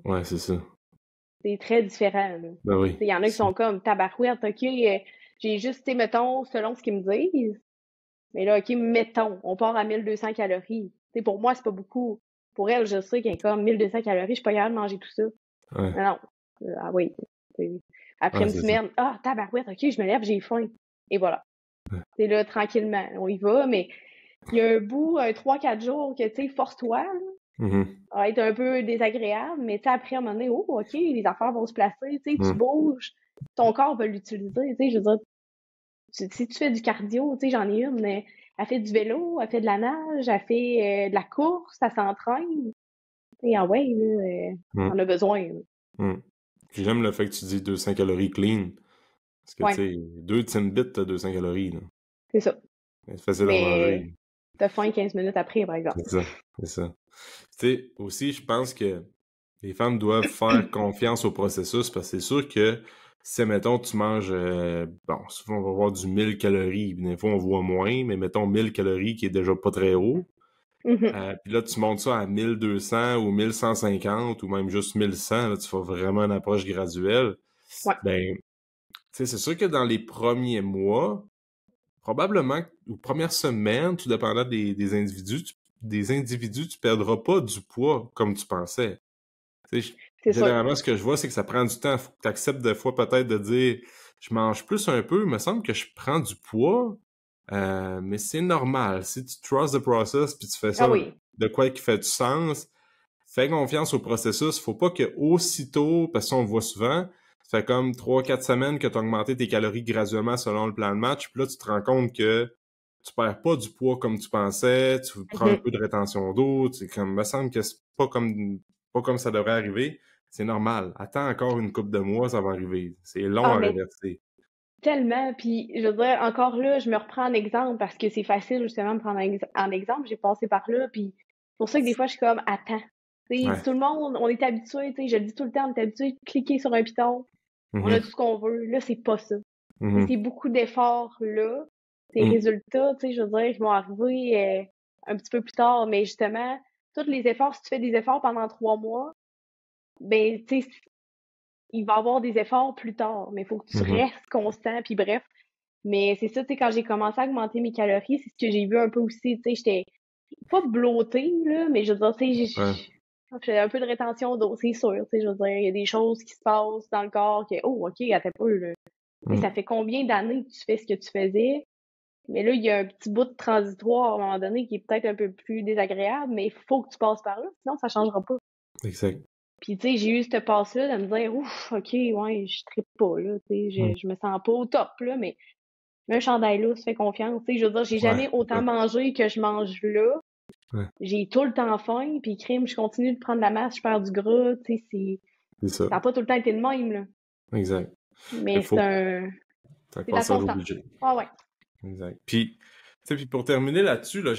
Ouais, c'est ça. C'est très différent, là. Tu Ben oui. sais, il y en a qui sont comme, tabarouette, OK, j'ai juste, tu sais, mettons, selon ce qu'ils me disent, mais là, OK, mettons, on part à 1200 calories. Tu sais, pour moi, c'est pas beaucoup. Pour elle, je sais qu'elle est comme 1200 calories, je suis pas capable de manger tout ça. Ouais. Non, non. Ah oui. C'est- Après Ouais, une c'est ça. semaine, ah, tabarouette, OK, je me lève, j'ai faim. Et voilà. Ouais. C'est là, tranquillement, on y va, mais il y a un bout, un 3-4 jours que, tu sais, force-toi, là, Mhm. ça va être un peu désagréable, mais tu sais, après, à un moment donné, oh, OK, les affaires vont se placer, tu sais, tu Mhm. bouges, ton corps va l'utiliser, tu sais, je veux dire, si tu fais du cardio, tu sais, j'en ai une, elle fait du vélo, elle fait de la nage, elle fait de la course, elle s'entraîne. Tu sais, ah ouais, là, on Mhm. a besoin, là. Mhm. Puis j'aime le fait que tu dis 200 calories clean. Parce que, tu Ouais, sais, 2 Timbits, t'as 200 calories, là. c'est ça. C'est facile à Mais manger. t'as faim 15 minutes après, par exemple. C'est ça. C'est ça. Tu sais, aussi, je pense que les femmes doivent faire confiance au processus parce que c'est sûr que si, mettons, tu manges, bon, souvent on va voir du 1000 calories, puis des fois on voit moins, mais mettons 1000 calories qui est déjà pas très haut. Mhm. Puis là, tu montes ça à 1200 ou 1150 ou même juste 1100, là, tu fais vraiment une approche graduelle. Ouais. Ben, tu sais, c'est sûr que dans les premiers mois, probablement, ou premières semaines, tout dépendant des individus, tu perdras pas du poids comme tu pensais. Tu sais, C'est sûr. généralement, ce que je vois, c'est que ça prend du temps. Faut que tu acceptes des fois peut-être de dire je mange plus un peu, il me semble que je prends du poids, mais c'est normal. Si tu trust the process puis tu fais Ah ça oui. de quoi qui fait du sens, fais confiance au processus. Faut pas que aussitôt, parce qu'on le voit souvent, ça fait comme 3-4 semaines que tu as augmenté tes calories graduellement selon le plan de match, puis là, tu te rends compte que tu perds pas du poids comme tu pensais, tu prends un Mhm. peu de rétention d'eau, c'est comme, me semble que c'est pas comme ça devrait arriver. C'est normal. Attends encore une couple de mois, ça va arriver. C'est long Ah, à mais réverser. tellement. Puis, je veux dire, encore là, je me reprends en exemple parce que c'est facile, justement, de prendre en exemple. J'ai passé par là. Puis, c'est pour ça que des fois, je suis comme, attends. Tu sais, Ouais. tout le monde, on est habitué, tu sais, je le dis tout le temps, on est habitué de cliquer sur un piton. On a tout Mhm. ce qu'on veut. Là, c'est pas ça. Tu sais, Mhm. c'est beaucoup d'efforts là. Ces Mhm. résultats, tu sais, je veux dire, ils vont arriver un petit peu plus tard. Mais justement, tous les efforts, si tu fais des efforts pendant 3 mois, ben, tu sais, il va y avoir des efforts plus tard. Mais il faut que tu Mhm. restes constant, puis bref. Mais c'est ça, tu sais, quand j'ai commencé à augmenter mes calories, c'est ce que j'ai vu un peu aussi, tu sais, j'étais pas blottée, là, mais je veux dire, tu sais, Ouais. j'ai un peu de rétention d'eau, c'est sûr, tu sais, je veux dire, il y a des choses qui se passent dans le corps que, oh, OK, attends pas, là. Tu sais, ça Mhm. fait combien d'années que tu fais ce que tu faisais? Mais là, il y a un petit bout de transitoire à un moment donné qui est peut-être un peu plus désagréable, mais il faut que tu passes par là, sinon ça changera pas. Exact. Puis, tu sais, j'ai eu cette passe-là de me dire, ouf, OK, ouais, je trippe pas, là, tu sais, Mhm. je me sens pas au top, là, mais un chandail là, ça fait confiance. Tu sais, je veux dire, j'ai Ouais. jamais autant mangé que je mange là. Ouais. J'ai tout le temps faim, puis crime, je continue de prendre de la masse, je perds du gras, tu sais, C'est ça. ça n'a pas tout le temps été le même, là. Exact. Mais Il faut c'est un c'est de la passage constance. obligé. Ah ouais. Exact. Puis, tu sais, puis pour terminer là-dessus, là,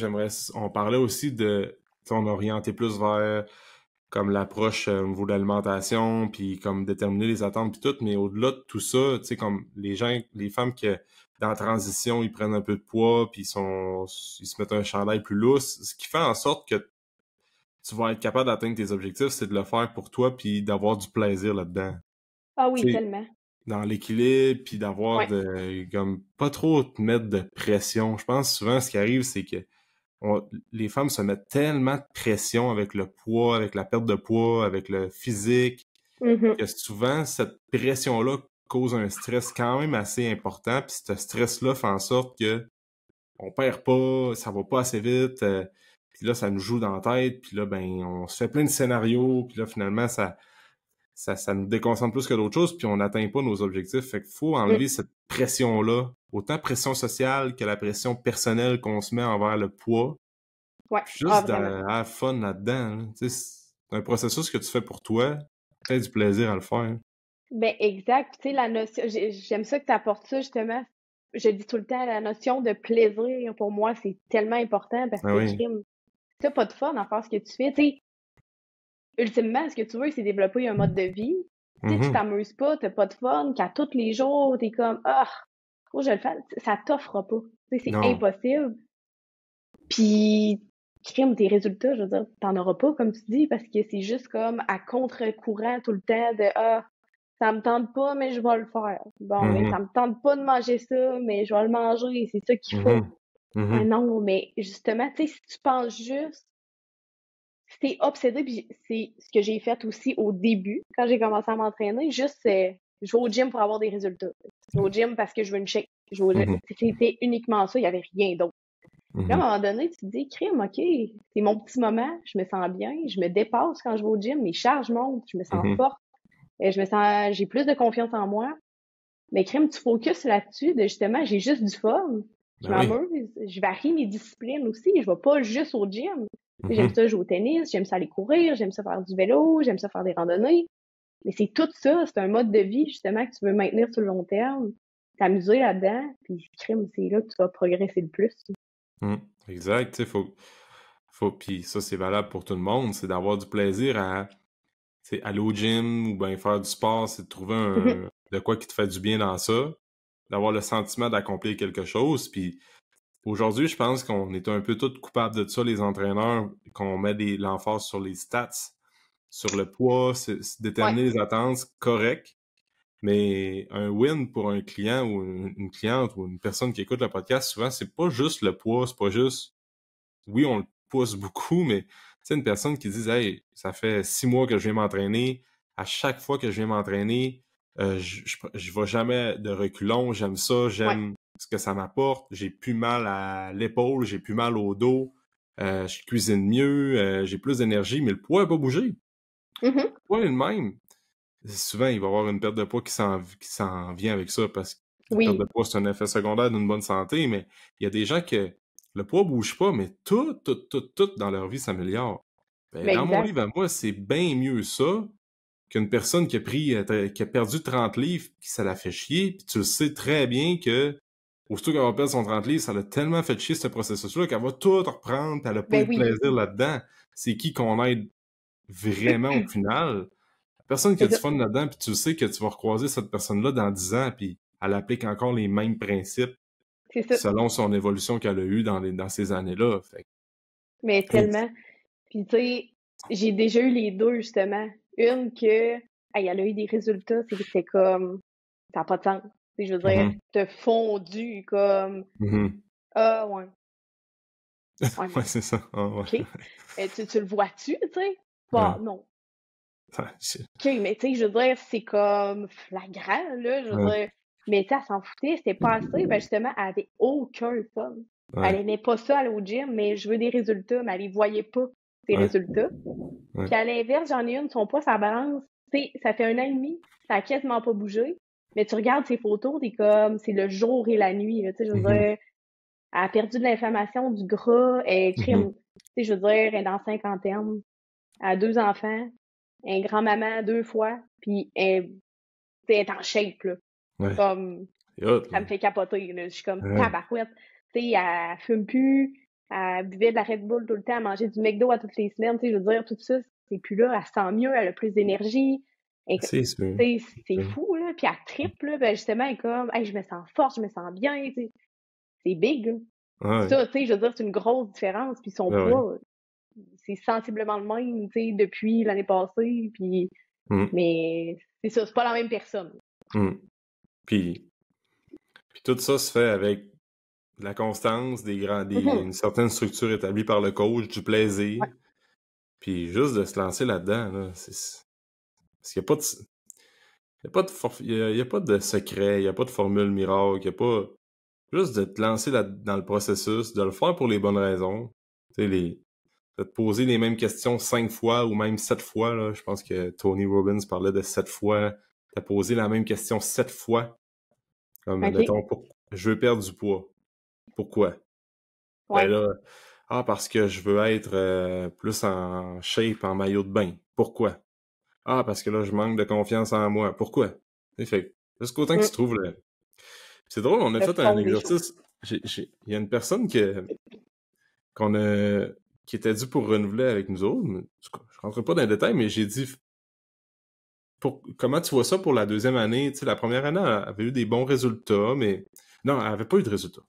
on parlait aussi de, tu sais, on a orienté plus vers comme l'approche au niveau de l'alimentation, puis comme déterminer les attentes puis tout, mais au-delà de tout ça, tu sais, comme les femmes qui, dans la transition, ils prennent un peu de poids, puis ils se mettent un chandail plus lousse, ce qui fait en sorte que tu vas être capable d'atteindre tes objectifs, c'est de le faire pour toi, puis d'avoir du plaisir là-dedans. Ah oui, Tu sais, tellement. dans l'équilibre, puis d'avoir Ouais. comme pas trop te mettre de pression. Je pense souvent ce qui arrive, c'est que les femmes se mettent tellement de pression avec le poids, avec la perte de poids, avec le physique, Mhm. que souvent cette pression-là cause un stress quand même assez important, puis ce stress-là fait en sorte que on perd pas, ça va pas assez vite, puis là ça nous joue dans la tête, puis là ben on se fait plein de scénarios, puis là finalement ça nous déconcentre plus que d'autres choses, puis on n'atteint pas nos objectifs. Fait qu'il faut Mm. enlever cette pression-là, autant pression sociale que la pression personnelle qu'on se met envers le poids, Ouais. puis Ah, juste vraiment. have fun là-dedans. Là. Tu sais, c'est un processus que tu fais pour toi, t'as du plaisir à le faire. Ben, exact. Tu sais, la notion, j'aime ça que tu apportes ça, justement. je dis tout le temps, la notion de plaisir, pour moi, c'est tellement important parce Ah que oui. crime, si t'as pas de fun à faire ce que tu fais, tu sais, ultimement, ce que tu veux, c'est développer un mode de vie. Si tu Mhm. t'amuses pas, t'as pas de fun, qu'à tous les jours, t'es comme, ah, faut que je le fasse, ça t'offre pas. Tu sais, c'est Non. impossible. Puis, crime, tes résultats, je veux dire, t'en auras pas, comme tu dis, parce que c'est juste comme à contre-courant tout le temps de, ah, ça me tente pas, mais je vais le faire. Bon, mais ça Mhm. me tente pas de manger ça, mais je vais le manger, c'est ça qu'il faut. Mhm. Ah Mhm. non, mais justement, tu sais, si tu penses juste, si t'es obsédé, puis c'est ce que j'ai fait aussi au début, quand j'ai commencé à m'entraîner, juste, je vais au gym pour avoir des résultats. Je vais au gym parce que je veux une shape. Mhm. C'était uniquement ça, il y avait rien d'autre. Puis là, à Mhm. un moment donné, tu te dis, crime, OK, c'est mon petit moment, je me sens bien, je me dépasse quand je vais au gym, mes charges montent, je me sens Mhm. forte, j'ai plus de confiance en moi. Mais crime, tu focuses là-dessus, de justement, j'ai juste du fun, je Ben oui. m'amuse, je varie mes disciplines aussi, je vais pas juste au gym. Tu sais, j'aime Mhm. ça jouer au tennis, j'aime ça aller courir, j'aime ça faire du vélo, j'aime ça faire des randonnées. Mais c'est tout ça, c'est un mode de vie, justement, que tu veux maintenir sur le long terme, t'amuser là-dedans, puis crime, c'est là que tu vas progresser le plus. Mhm. Exact. Tu sais, puis ça, c'est valable pour tout le monde, c'est d'avoir du plaisir à, tu sais, aller au gym ou bien faire du sport, c'est de trouver de quoi qui te fait du bien dans ça, d'avoir le sentiment d'accomplir quelque chose. Puis aujourd'hui, je pense qu'on est un peu tous coupables de ça, les entraîneurs, qu'on met l'emphase sur les stats, sur le poids, c'est Ouais. déterminer les attentes, c'est correct. Mais un win pour un client ou une cliente ou une personne qui écoute le podcast, souvent, c'est pas juste le poids, c'est pas juste, oui, on le pousse beaucoup, mais c'est une personne qui dit, hey, ça fait 6 mois que je viens m'entraîner, à chaque fois que je viens m'entraîner, je vais jamais de reculons, j'aime ça, Ouais. j'aime ce que ça m'apporte, j'ai plus mal à l'épaule, j'ai plus mal au dos, je cuisine mieux, j'ai plus d'énergie, mais le poids n'a pas bougé. Le Mhm. poids est le même. Souvent, il va y avoir une perte de poids qui s'en vient avec ça, parce que la perte de Oui. poids, c'est un effet secondaire d'une bonne santé, mais il y a des gens que le poids bouge pas, mais tout dans leur vie s'améliore. Ben, Mais dans mon exact. livre à moi, c'est bien mieux ça qu'une personne qui a perdu 30 livres, puis ça la fait chier, puis tu le sais très bien que aussitôt qu'elle va perdre son 30 livres, ça l'a tellement fait chier ce processus-là qu'elle va tout reprendre, puis elle a pas eu Ben de oui. plaisir là-dedans. C'est qui qu'on aide vraiment au final? La personne qui a C'est du ça. fun là-dedans, puis tu sais que tu vas recroiser cette personne-là dans 10 ans, puis elle applique encore les mêmes principes C'est ça. selon son évolution qu'elle a eue dans ces années-là. Fait Mais que, tellement. Puis tu sais, j'ai déjà eu les deux, justement. Une que, hey, elle a eu des résultats, c'est comme, ça n'a pas de sens. Tu sais, je veux dire, mhm, t'as fondu comme, mhm. ah, ouais, ouais, Ouais, mais, c'est ça. Ah, ouais. OK. Tu le vois-tu, tu sais? Ouais. Bah, non. Ah, shit. OK, mais tu sais, je veux dire, c'est comme flagrant, là, je veux Ouais. dire. Mais tu sais, elle s'en foutait, c'était pas assez. Ben, justement, elle avait aucun fun. Elle Ouais. aimait pas ça, aller au gym, mais je veux des résultats, mais elle les voyait pas, ces Ouais. résultats. Ouais. Puis à l'inverse, j'en ai une, son poids, sa balance, tu sais, ça fait 1 an et demi, ça a quasiment pas bougé. Mais tu regardes ses photos, t'es comme, c'est le jour et la nuit, là, tu sais, je veux dire, Mhm, elle a perdu de l'inflammation, du gras, elle mhm. crime. Tu sais, je veux dire, elle est dans cinquantaine, elle a 2 enfants, elle est grand-maman 2 fois, puis elle est en shape, là. Ouais. Comme, C'est hot, ça là. me fait capoter, là. Je suis comme Ouais. tabarouette. Tu sais, elle fume plus, elle buvait de la Red Bull tout le temps, elle mangeait du McDo à toutes les semaines, tu sais, je veux dire, tout ça, c'est plus là, elle se sent mieux, elle a plus d'énergie. Et, C'est sûr. tu sais, c'est Ouais. fou, là. Puis elle trippe, là, ben justement, elle est comme, hey, je me sens forte, je me sens bien, tu sais. C'est big, là. Ouais. Ça, tu sais, je veux dire, c'est une grosse différence. Puis son Ouais, ouais. poids, c'est sensiblement le même, tu sais, depuis l'année passée. Puis, Mhm, mais c'est ça, c'est pas la même personne. mhm. Puis, puis tout ça se fait avec de la constance, Mhm. une certaine structure établie par le coach, du plaisir, Ouais. puis juste de se lancer là-dedans, là, parce qu'il n'y a pas de, il y a pas de secret, il n'y a pas de formule miracle, il n'y a pas, juste de te lancer là, dans le processus, de le faire pour les bonnes raisons, tu sais, de te poser les mêmes questions 5 fois ou même 7 fois, là. Je pense que Tony Robbins parlait de 7 fois, t'as posé la même question 7 fois, comme, OK. admettons, je veux perdre du poids. Pourquoi? Ben Ouais. là, parce que je veux être plus en shape, en maillot de bain. Pourquoi? Parce que là, je manque de confiance en moi. Pourquoi? Fait que, jusqu'au temps que tu Mm. trouves C'est drôle, on a le fait un fond des choses. exercice. Il y a une personne qu'on a, qui était due pour renouveler avec nous autres. Mais, je rentre pas dans les détails, mais j'ai dit comment tu vois ça pour la deuxième année? Tu sais, la première année, elle avait eu des bons résultats, mais non, elle avait pas eu de résultats.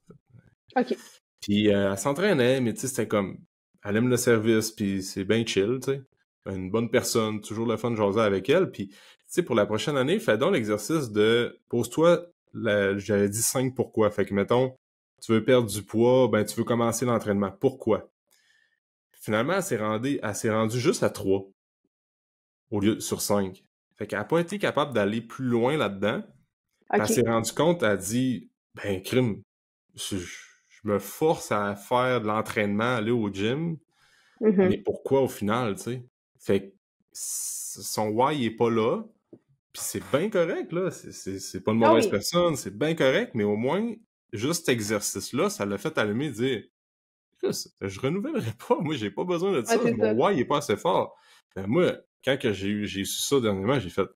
OK. Puis elle s'entraînait, mais tu sais, c'était comme, elle aime le service, puis c'est bien chill, tu sais. Une bonne personne, toujours le fun de jaser avec elle. Puis, tu sais, pour la prochaine année, fais donc l'exercice de, pose-toi, j'avais dit 5 pourquoi. Fait que, mettons, tu veux perdre du poids, ben tu veux commencer l'entraînement. Pourquoi? Finalement, elle s'est rendue juste à 3 au lieu sur 5. Fait qu'elle n'a pas été capable d'aller plus loin là-dedans. Elle OK. s'est rendue compte, elle a dit, ben, crime, je me force à faire de l'entraînement, aller au gym, mais Mhm. pourquoi au final, tu sais? Fait que son why il est pas là, puis c'est bien correct, là. C'est pas une Ah mauvaise oui. personne, c'est bien correct, mais au moins, juste cet exercice-là, ça l'a fait allumer et dire, Chris, je renouvellerai pas, moi, j'ai pas besoin de Ouais, ça, c'est mon ça. why il est pas assez fort. Ben, moi, quand que j'ai su ça dernièrement, j'ai fait,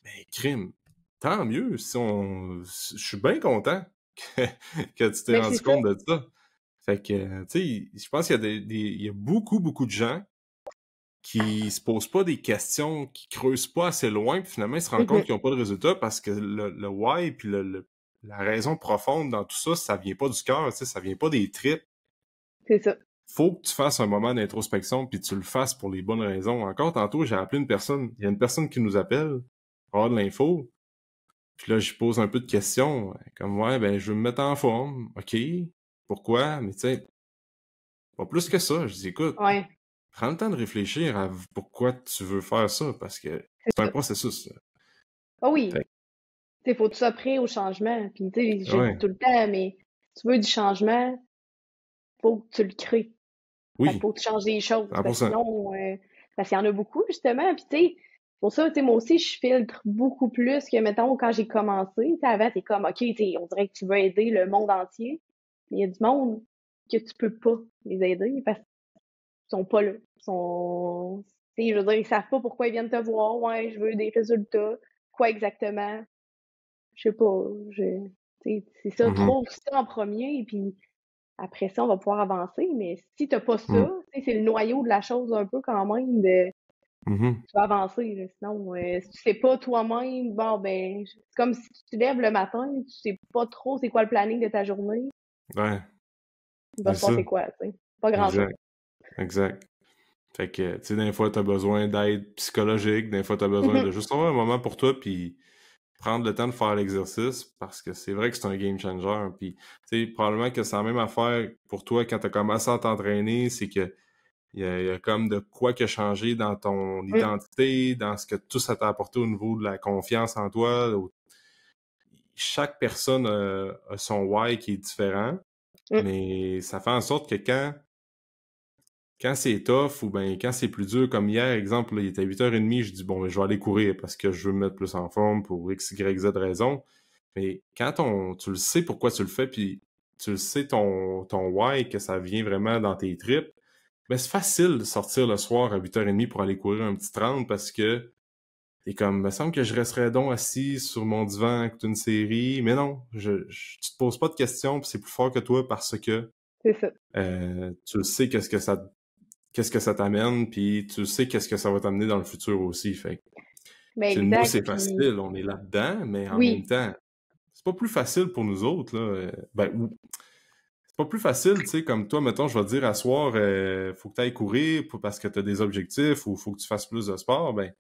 ben, crime, tant mieux, je suis bien content que, que tu t'es Mais c'est rendu ça. compte de ça. Fait que, tu sais, je pense qu'il y a il y a beaucoup, beaucoup de gens qui se posent pas des questions, qui creusent pas assez loin, puis finalement, ils se rendent compte Mhm. qu'ils n'ont pas de résultat parce que le why, puis la raison profonde dans tout ça, ça vient pas du cœur, tu sais, ça vient pas des tripes. C'est ça. Faut que tu fasses un moment d'introspection, puis tu le fasses pour les bonnes raisons. Encore tantôt, j'ai appelé une personne, il y a une personne qui nous appelle pour avoir de l'info, puis là, je pose un peu de questions, comme, ouais, ben, je veux me mettre en forme, OK, pourquoi? Mais tu sais, pas plus que ça. Je dis, écoute, Ouais, prends le temps de réfléchir à pourquoi tu veux faire ça, parce que c'est c'est un ça. processus. Ah oui. Fait Tu sais, faut que tu sois prêt au changement. Puis, tu sais, je le dis ouais, tout le temps, mais si tu veux du changement, faut que tu le crées. Fait qu'il oui, faut que tu changes des choses. Parce que 100%. sinon, parce qu'il y en a beaucoup, justement. Puis, tu sais, pour ça, tu sais, moi aussi, je filtre beaucoup plus que, mettons, quand j'ai commencé. Tu sais, avant, t'es comme, OK, tu sais, on dirait que tu veux aider le monde entier. Mais il y a du monde que tu peux pas les aider parce qu'ils sont pas là. Ils sont, tu sais, je veux dire, ils savent pas pourquoi ils viennent te voir. Ouais, je veux des résultats. Quoi exactement? Je sais pas. C'est ça, Mhm, trouve ça en premier, puis après ça, on va pouvoir avancer. Mais si t'as pas ça, mhm, c'est le noyau de la chose un peu quand même de mhm. tu vas avancer. Là. Sinon, si tu sais pas toi-même, bon ben c'est comme si tu te lèves le matin, tu sais pas trop c'est quoi le planning de ta journée, Ouais, il va c'est se ça. passer quoi, tu sais? Pas grand-chose. Exact, exact. Fait que, tu sais, des fois, t'as besoin d'aide psychologique, des fois, t'as besoin de Mhm. juste avoir un moment pour toi, puis prendre le temps de faire l'exercice, parce que c'est vrai que c'est un game changer. Puis, tu sais, probablement que c'est la même affaire pour toi quand t'as commencé à t'entraîner, c'est que il y a comme de quoi que changer dans ton Mm. identité, dans ce que tout ça t'a apporté au niveau de la confiance en toi. Chaque personne a son why qui est différent, Mm. mais ça fait en sorte que quand c'est tough ou ben quand c'est plus dur, comme hier, exemple, là, il était 8h30, je dis bon, ben, je vais aller courir parce que je veux me mettre plus en forme pour X, Y, Z raison. Mais quand tu le sais pourquoi tu le fais, puis tu le sais ton why, que ça vient vraiment dans tes tripes, ben c'est facile de sortir le soir à 8h30 pour aller courir un petit 30 parce que t'es comme, me semble que je resterais donc assis sur mon divan à écouter une série, mais non, tu te poses pas de questions, puis c'est plus fort que toi parce que C'est ça. tu le sais qu'est-ce que ça t'amène, puis tu sais qu'est-ce que ça va t'amener dans le futur aussi. Fait que, Mais tu sais, nous, exact. c'est Puis facile, on est là-dedans, mais en même oui. temps, c'est pas plus facile pour nous autres, là. C'est pas plus facile, tu sais, comme toi, mettons, je vais te dire à soir, faut que tu ailles courir parce que tu as des objectifs ou faut que tu fasses plus de sport, ben,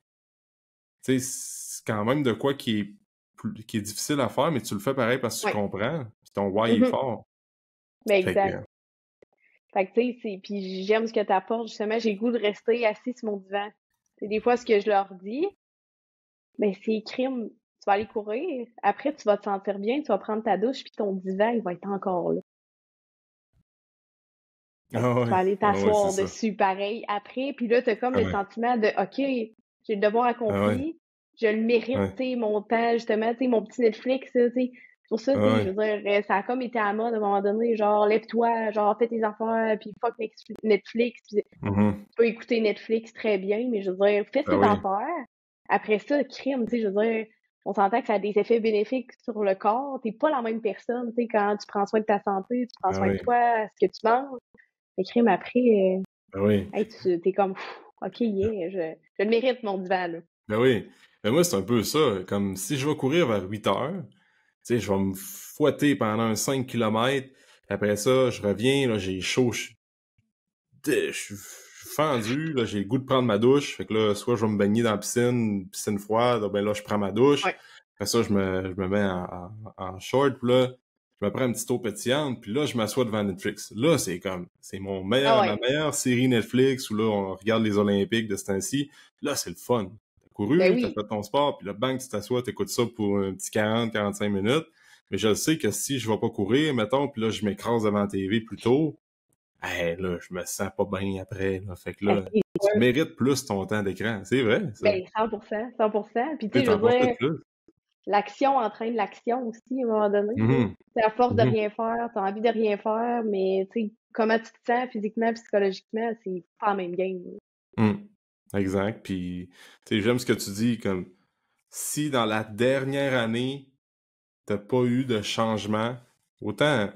tu sais, c'est quand même de quoi qui est difficile à faire, mais tu le fais pareil parce que tu Ouais. comprends, puis ton why est Mhm. fort. Mais Fait que, exact. Fait que tu sais, puis j'aime ce que tu apportes, justement, j'ai le goût de rester assis sur mon divan. C'est des fois ce que je leur dis. Ben, c'est crime. Tu vas aller courir. Après, tu vas te sentir bien, tu vas prendre ta douche, puis ton divan, il va être encore là. Fait que tu vas aller ah ouais, c'est t'asseoir ça. dessus pareil après, puis là, t'as comme Ah le ouais, sentiment de OK, j'ai le devoir ah ouais, accompli, je le mérite, ouais, tu sais, mon temps, justement, tu sais, mon petit Netflix, tu sais. Pour ça, ah tu sais, je ouais. veux dire, ça a comme été à la mode à un moment donné, genre, lève-toi, genre, fais tes affaires, puis fuck Netflix, puis Mhm. tu peux écouter Netflix très bien, mais je veux dire, fais Ah tes oui. affaires. Après ça, crime, tu sais, je veux dire, on s'entend que ça a des effets bénéfiques sur le corps. T'es pas la même personne, tu sais, quand tu prends soin de ta santé, tu prends Ben soin de oui, toi, ce que tu manges. Mais crime après, ben oui, hey, t'es comme, OK, yeah, je le mérite, mon divan, là. ben oui. Ben moi, c'est un peu ça. Comme si je vais courir vers 8 heures, tu sais, je vais me fouetter pendant un 5 km. Après ça, je reviens, là, j'ai chaud, je suis fendu, là, j'ai le goût de prendre ma douche. Fait que là, soit je vais me baigner dans la piscine froide, ben là, je prends ma douche. Ouais. Après ça, je me mets en short, puis là, je me prends une petite eau pétillante, puis là, je m'assois devant Netflix. Là, c'est Ah ma ouais. meilleure série Netflix, où là, on regarde les Olympiques de ce temps-ci. Là, c'est le fun. T'as Ben couru, t'as oui. fait ton sport, puis là, bang, tu t'assois, t'écoutes ça pour un petit 40-45 minutes. Mais je sais que si je vais pas courir, mettons, puis là, je m'écrase devant la TV plus tôt, hey, là, je me sens pas bien après, là. Fait que Ben, là, c'est tu sûr. mérites plus ton temps d'écran. C'est vrai, ça. Ben, 100%, 100%. Puis, tu Tu sais, sais, je t'en veux profites dire, plus. l'action entraîne l'action aussi, à un moment donné, là. Mhm. C'est à force de Mhm. rien faire, t'as envie de rien faire, mais, tu sais, comment tu te sens physiquement, psychologiquement, c'est pas la même game, là. Mhm. Exact. Puis, tu sais, j'aime ce que tu dis, comme, si dans la dernière année, t'as pas eu de changement, autant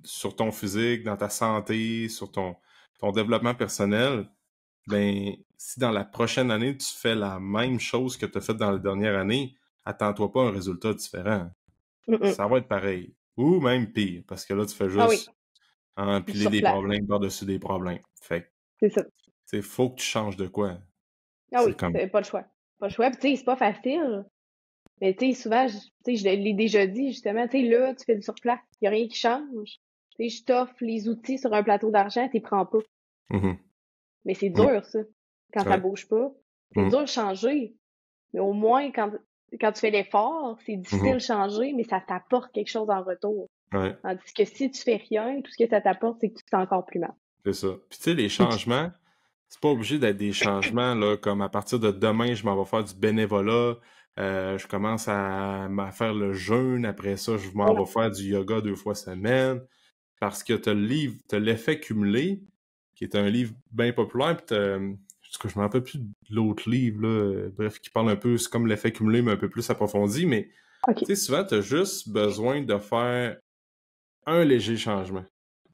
sur ton physique, dans ta santé, sur ton développement personnel, ben, si dans la prochaine année, tu fais la même chose que tu as fait dans la dernière année, attends-toi pas à un résultat différent. Mm-mm. Ça va être pareil. Ou même pire, parce que là, tu fais Ah oui, juste du empiler des surplace, problèmes par-dessus des problèmes. Fait que, c'est ça. tu sais, faut que tu changes de quoi. Ah C'est oui, comme... c'est pas le choix. Pas le choix, puis tu sais, c'est pas facile, mais tu sais, souvent, tu sais, je l'ai déjà dit, justement, tu sais, là, tu fais du surplace, y a rien qui change. Tu sais, je t'offre les outils sur un plateau d'argent, t'y prends pas. Mhm. Mais c'est Mhm. dur, ça, quand ça Ouais. bouge pas. C'est dur Mhm. de changer. Mais au moins, quand tu fais l'effort, c'est difficile Mhm. de changer, mais ça t'apporte quelque chose en retour. Ouais, Tandis que si tu fais rien, tout ce que ça t'apporte, c'est que tu te sens encore plus mal. c'est ça. Puis tu sais, les changements, c'est pas obligé d'être des changements, là, comme à partir de demain, je m'en vais faire du bénévolat, je commence à faire le jeûne, après ça, je m'en Voilà. vais faire du yoga 2 fois semaine. Parce que t'as le livre, t'as l'effet cumulé, qui est un livre bien populaire, pis je me rappelle plus de l'autre livre, là, bref, qui parle un peu, c'est comme l'effet cumulé, mais un peu plus approfondi, mais, OK. tu sais, souvent, t'as juste besoin de faire un léger changement.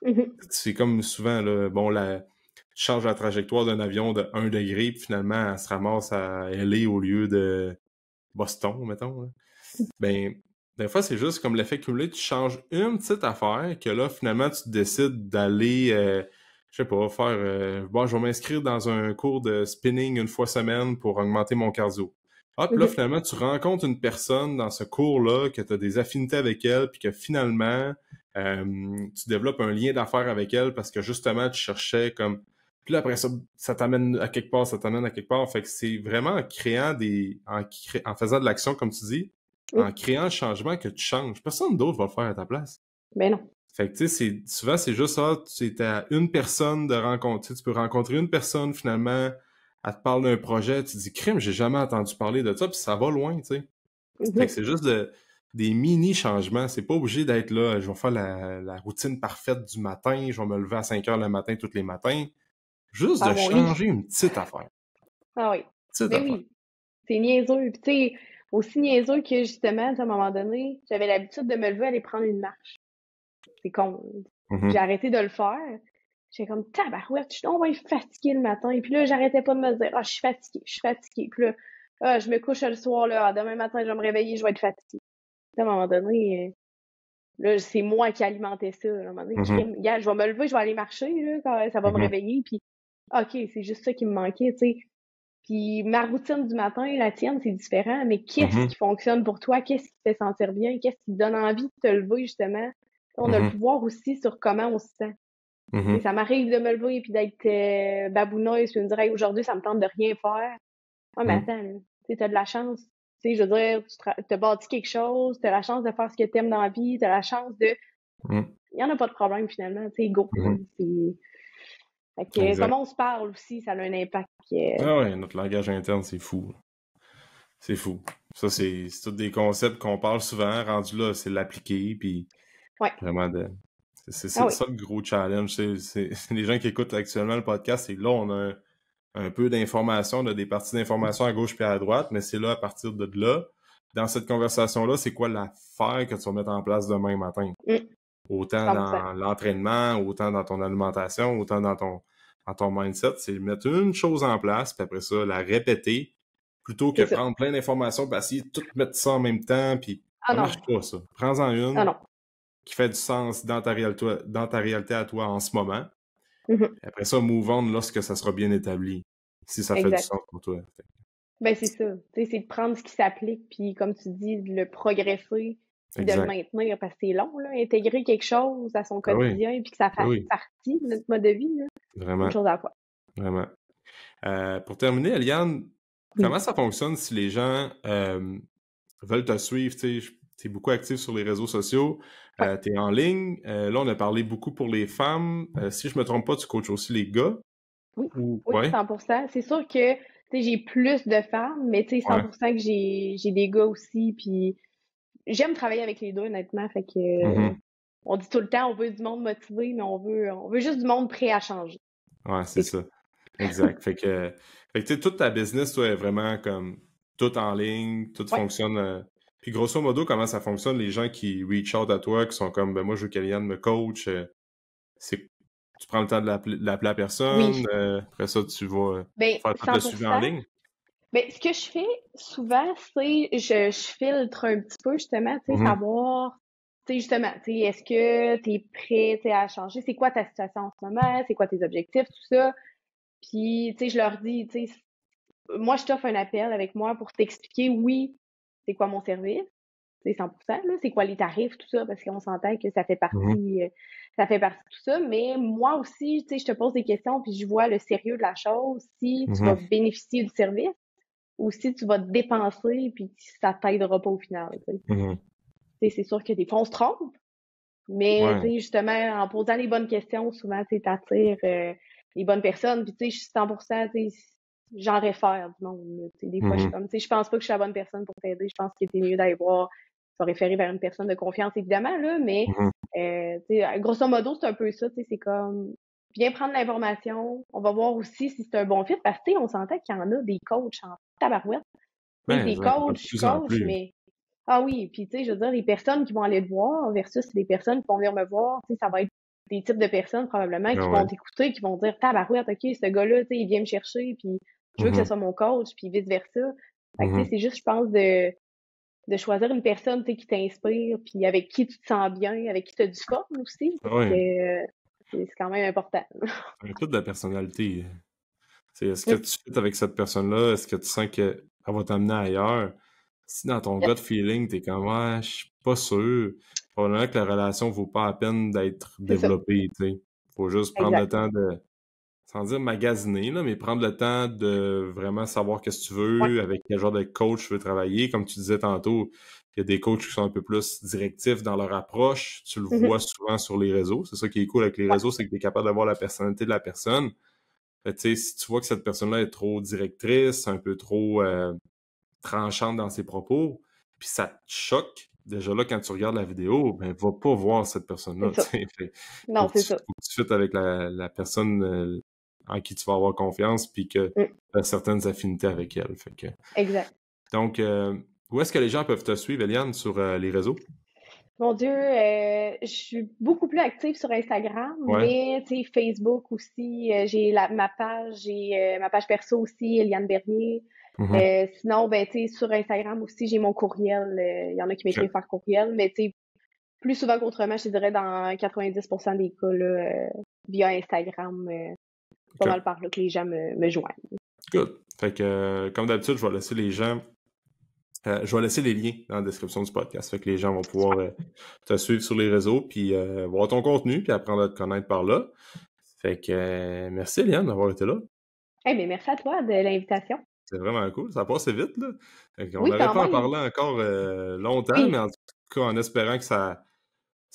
Mhm. C'est comme souvent, là, bon, tu changes la trajectoire d'un avion de 1 degré, puis finalement, elle se ramasse à LA au lieu de Boston, mettons, là. Ben, des fois, c'est juste comme l'effet cumulé, tu changes une petite affaire que là, finalement, tu décides d'aller, je sais pas, faire, bon, je vais m'inscrire dans un cours de spinning 1 fois semaine pour augmenter mon cardio. Ah, puis là, Mhm. finalement, tu rencontres une personne dans ce cours-là, que tu as des affinités avec elle, puis que finalement, tu développes un lien d'affaires avec elle parce que justement, tu cherchais comme... Puis là, après ça, ça t'amène à quelque part, ça t'amène à quelque part. Fait que c'est vraiment en créant en faisant de l'action, comme tu dis, en Mhm. créant un changement que tu changes. Personne d'autre va le faire à ta place. Ben non. Fait que, tu sais, souvent, c'est juste ça, tu à une personne de rencontrer. Tu peux rencontrer une personne, finalement, elle te parle d'un projet, tu dis, crime, j'ai jamais entendu parler de ça, puis ça va loin, tu sais. Fait que Mhm. c'est juste des mini-changements. C'est pas obligé d'être là, je vais faire la routine parfaite du matin, je vais me lever à 5 heures le matin tous les matins. Juste de Faire mon lit. changer une petite affaire. Ah oui. Petite Ben affaire. oui. C'est niaiseux. Puis tu sais, aussi niaiseux que justement, à un moment donné, j'avais l'habitude de me lever aller prendre une marche. C'est con. J'ai Mhm. arrêté de le faire. J'étais comme tabarouette, je suis donc bien fatiguée le matin. Et puis là, j'arrêtais pas de me dire, ah, je suis fatiguée, je suis fatiguée. Puis là, ah, je me couche le soir, là, ah, demain matin, je vais me réveiller, je vais être fatiguée. Puis à un moment donné, là, c'est moi qui alimentais ça. À un moment donné, Mhm. crime, gars, je vais me lever, je vais aller marcher, là, quand ça va me Mhm. réveiller. Puis, OK, c'est juste ça qui me manquait, tu sais. Puis ma routine du matin, la tienne, c'est différent, mais qu'est-ce Mhm. qui fonctionne pour toi? Qu'est-ce qui te fait sentir bien? Qu'est-ce qui te donne envie de te lever, justement? On a le Mhm. pouvoir aussi sur comment on se sent. Et Mhm. ça m'arrive de me lever et d'être babouneuse puis de me dire, hey, aujourd'hui, ça me tente de rien faire. Ouais, mais Mhm. attends, là, tu sais, t'as de la chance. Tu sais, je veux dire, t'as bâti quelque chose, t'as la chance de faire ce que t'aimes dans la vie, t'as la chance de... Mhm. Il y en a pas de problème, finalement, tu sais, go, là. Mhm. Fait que, Exact. comment on se parle aussi, ça a un impact. Ah ouais, notre langage interne, c'est fou. C'est fou. Ça, c'est tous des concepts qu'on parle souvent. Rendu là, c'est l'appliquer, puis Ouais. vraiment Ah c'est oui. ça le gros challenge. Les gens qui écoutent actuellement le podcast, c'est là, on a un peu d'informations, on a des parties d'informations à gauche puis à droite, mais c'est là, à partir de là, dans cette conversation-là, c'est quoi l'affaire que tu vas mettre en place demain matin? Autant 100%. dans l'entraînement, autant dans ton alimentation, autant dans ton mindset, c'est mettre une chose en place, puis après ça, la répéter, plutôt que C'est ça. prendre plein d'informations, puis essayer de tout mettre ça en même temps, puis Ah ça non. marche pas, ça. Prends-en Ah une non. qui fait du sens dans ta réalité à toi en ce moment. Mhm. Et après ça, move on lorsque ça sera bien établi, si ça fait du Exact. sens pour toi. Ben, c'est ça. Tu sais, c'est de prendre ce qui s'applique, puis comme tu dis, de le progresser, puis de le Exact. maintenir, parce que c'est long, là, intégrer quelque chose à son Ah oui, quotidien, puis que ça ah fasse oui, partie de notre mode de vie, là. Une vraiment, chose à la fois. vraiment. Pour terminer, Eliane, comment Oui. ça fonctionne si les gens veulent te suivre? Tu es beaucoup actif sur les réseaux sociaux, Ouais. tu es en ligne. Là, on a parlé beaucoup pour les femmes. Si je me trompe pas, tu coaches aussi les gars? Oui. Ou... Oui, Ouais, 100%. C'est sûr que, tu sais, j'ai plus de femmes, mais tu sais, ouais. 100% que j'ai des gars aussi, puis j'aime travailler avec les deux, honnêtement, fait que Mhm. on dit tout le temps, on veut du monde motivé, mais on veut juste du monde prêt à changer. Ouais, c'est C'est tout. ça. Exact. Fait que tu sais, toute ta business, toi, est vraiment comme tout en ligne, tout Ouais. fonctionne. Puis grosso modo, comment ça fonctionne, les gens qui reach out à toi, qui sont comme, ben moi, je veux qu'Eliane me coach, c'est tu prends le temps de l'appeler à Oui. personne, après ça, tu vas Ben, faire tout le suivi en 100%. ligne. Ben, ce que je fais souvent, c'est je filtre un petit peu justement, tu sais, Mhm. savoir, tu sais, justement, tu sais, est-ce que tu es prêt, tu sais, à changer? C'est quoi ta situation en ce moment? C'est quoi tes objectifs, tout ça? Puis, tu sais, je leur dis, tu sais, moi, je t'offre un appel avec moi pour t'expliquer, oui, c'est quoi mon service, c'est 100%, là, c'est quoi les tarifs, tout ça, parce qu'on s'entend que Mhm. ça fait partie de tout ça. Mais moi aussi, tu sais, je te pose des questions, puis je vois le sérieux de la chose, si tu vas Mhm. bénéficier du service ou si tu vas te dépenser puis ça t'aidera pas au final, tu sais. Mhm. Tu sais, c'est sûr que des fois, on se trompe, mais tu Ouais. sais, justement, en posant les bonnes questions, souvent, tu sais, t'attires les bonnes personnes. Puis tu sais, je suis 100%, tu sais, j'en réfère du monde, là. Tu sais, des fois, je suis Mhm. comme, tu sais, je pense pas que je suis la bonne personne pour t'aider. Je pense qu'il était mieux d'aller voir, se référer vers une personne de confiance, évidemment, là, mais Mhm. tu sais, grosso modo, c'est un peu ça, tu sais, c'est comme, viens prendre l'information, on va voir aussi si c'est un bon fit, parce que, tu sais, on s'entend qu'il y en a des coachs en tabarouette. Tu sais, Ben, des ça, il y en a de coachs, plus en coach, plus. mais ah oui, puis tu sais, je veux dire, les personnes qui vont aller te voir versus les personnes qui vont venir me voir, tu sais, ça va être des types de personnes probablement Ah qui ouais. vont t'écouter, qui vont dire tabarouette, ok, ce gars-là, tu sais, il vient me chercher, puis je veux que ce Mhm. soit mon coach, puis vice-versa. Fait que tu sais, Mhm. c'est juste, je pense, de choisir une personne, tu sais, qui t'inspire, puis avec qui tu te sens bien, avec qui tu as du fun aussi, Ah parce que ouais. c'est quand même important. Un peu de la personnalité. Est-ce que Mm. tu fit avec cette personne-là? Est-ce que tu sens qu'elle va t'amener ailleurs? Si dans ton gut Yep, feeling, t'es comme, ouais, je suis pas sûr, probablement que la relation vaut pas la peine d'être c'est ça, développée, tu sais. Faut juste prendre le exact. temps de, sans dire magasiner, là, mais prendre le temps de vraiment savoir qu'est-ce que tu Ouais. veux, avec quel genre de coach tu veux travailler. Comme tu disais tantôt, il y a des coachs qui sont un peu plus directifs dans leur approche. Tu le Mhm. vois souvent sur les réseaux. C'est ça qui est cool avec les Ouais. réseaux, c'est que tu es capable d'avoir la personnalité de la personne. Fait que, tu sais, si tu vois que cette personne-là est trop directrice, un peu trop tranchante dans ses propos, puis ça te choque, déjà là, quand tu regardes la vidéo, ben, va pas voir cette C'est personne-là, tu ça. sais. Non, c'est ça. Faut que tu fittes avec la personne en qui tu vas avoir confiance, puis que Mm. tu as certaines affinités avec elle. Fait que... Exact. Donc, où est-ce que les gens peuvent te suivre, Eliane, sur les réseaux? Mon Dieu, je suis beaucoup plus active sur Instagram, Ouais. mais tu sais, Facebook aussi, j'ai ma page perso aussi, Eliane Bernier. Mhm. Sinon, ben tu sais, sur Instagram aussi, j'ai mon courriel. Il y en a qui OK. m'écrivent par courriel, mais tu sais, plus souvent qu'autrement, je te dirais dans 90% des cas là, via Instagram, pas OK. mal par là que les gens me joignent. Good. Fait que, comme d'habitude, je vais laisser les gens je vais laisser les liens dans la description du podcast. Fait que les gens vont pouvoir Super. te suivre sur les réseaux, puis voir ton contenu, puis apprendre à te connaître par là. Fait que merci Eliane d'avoir été là. Eh bien, merci à toi de l'invitation. C'est vraiment cool. Ça passe vite, là. Fait qu'on Oui, aurait quand pu en même. parler encore longtemps, mais Oui. en tout cas, en espérant que ça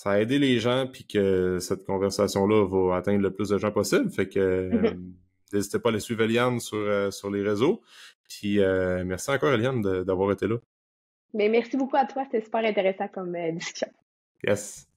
a aidé les gens, puis que cette conversation-là va atteindre le plus de gens possible. Fait que n'hésitez pas à les suivre Eliane sur les réseaux. Puis merci encore Eliane d'avoir été là. Mais merci beaucoup à toi, c'était super intéressant comme discussion. Yes.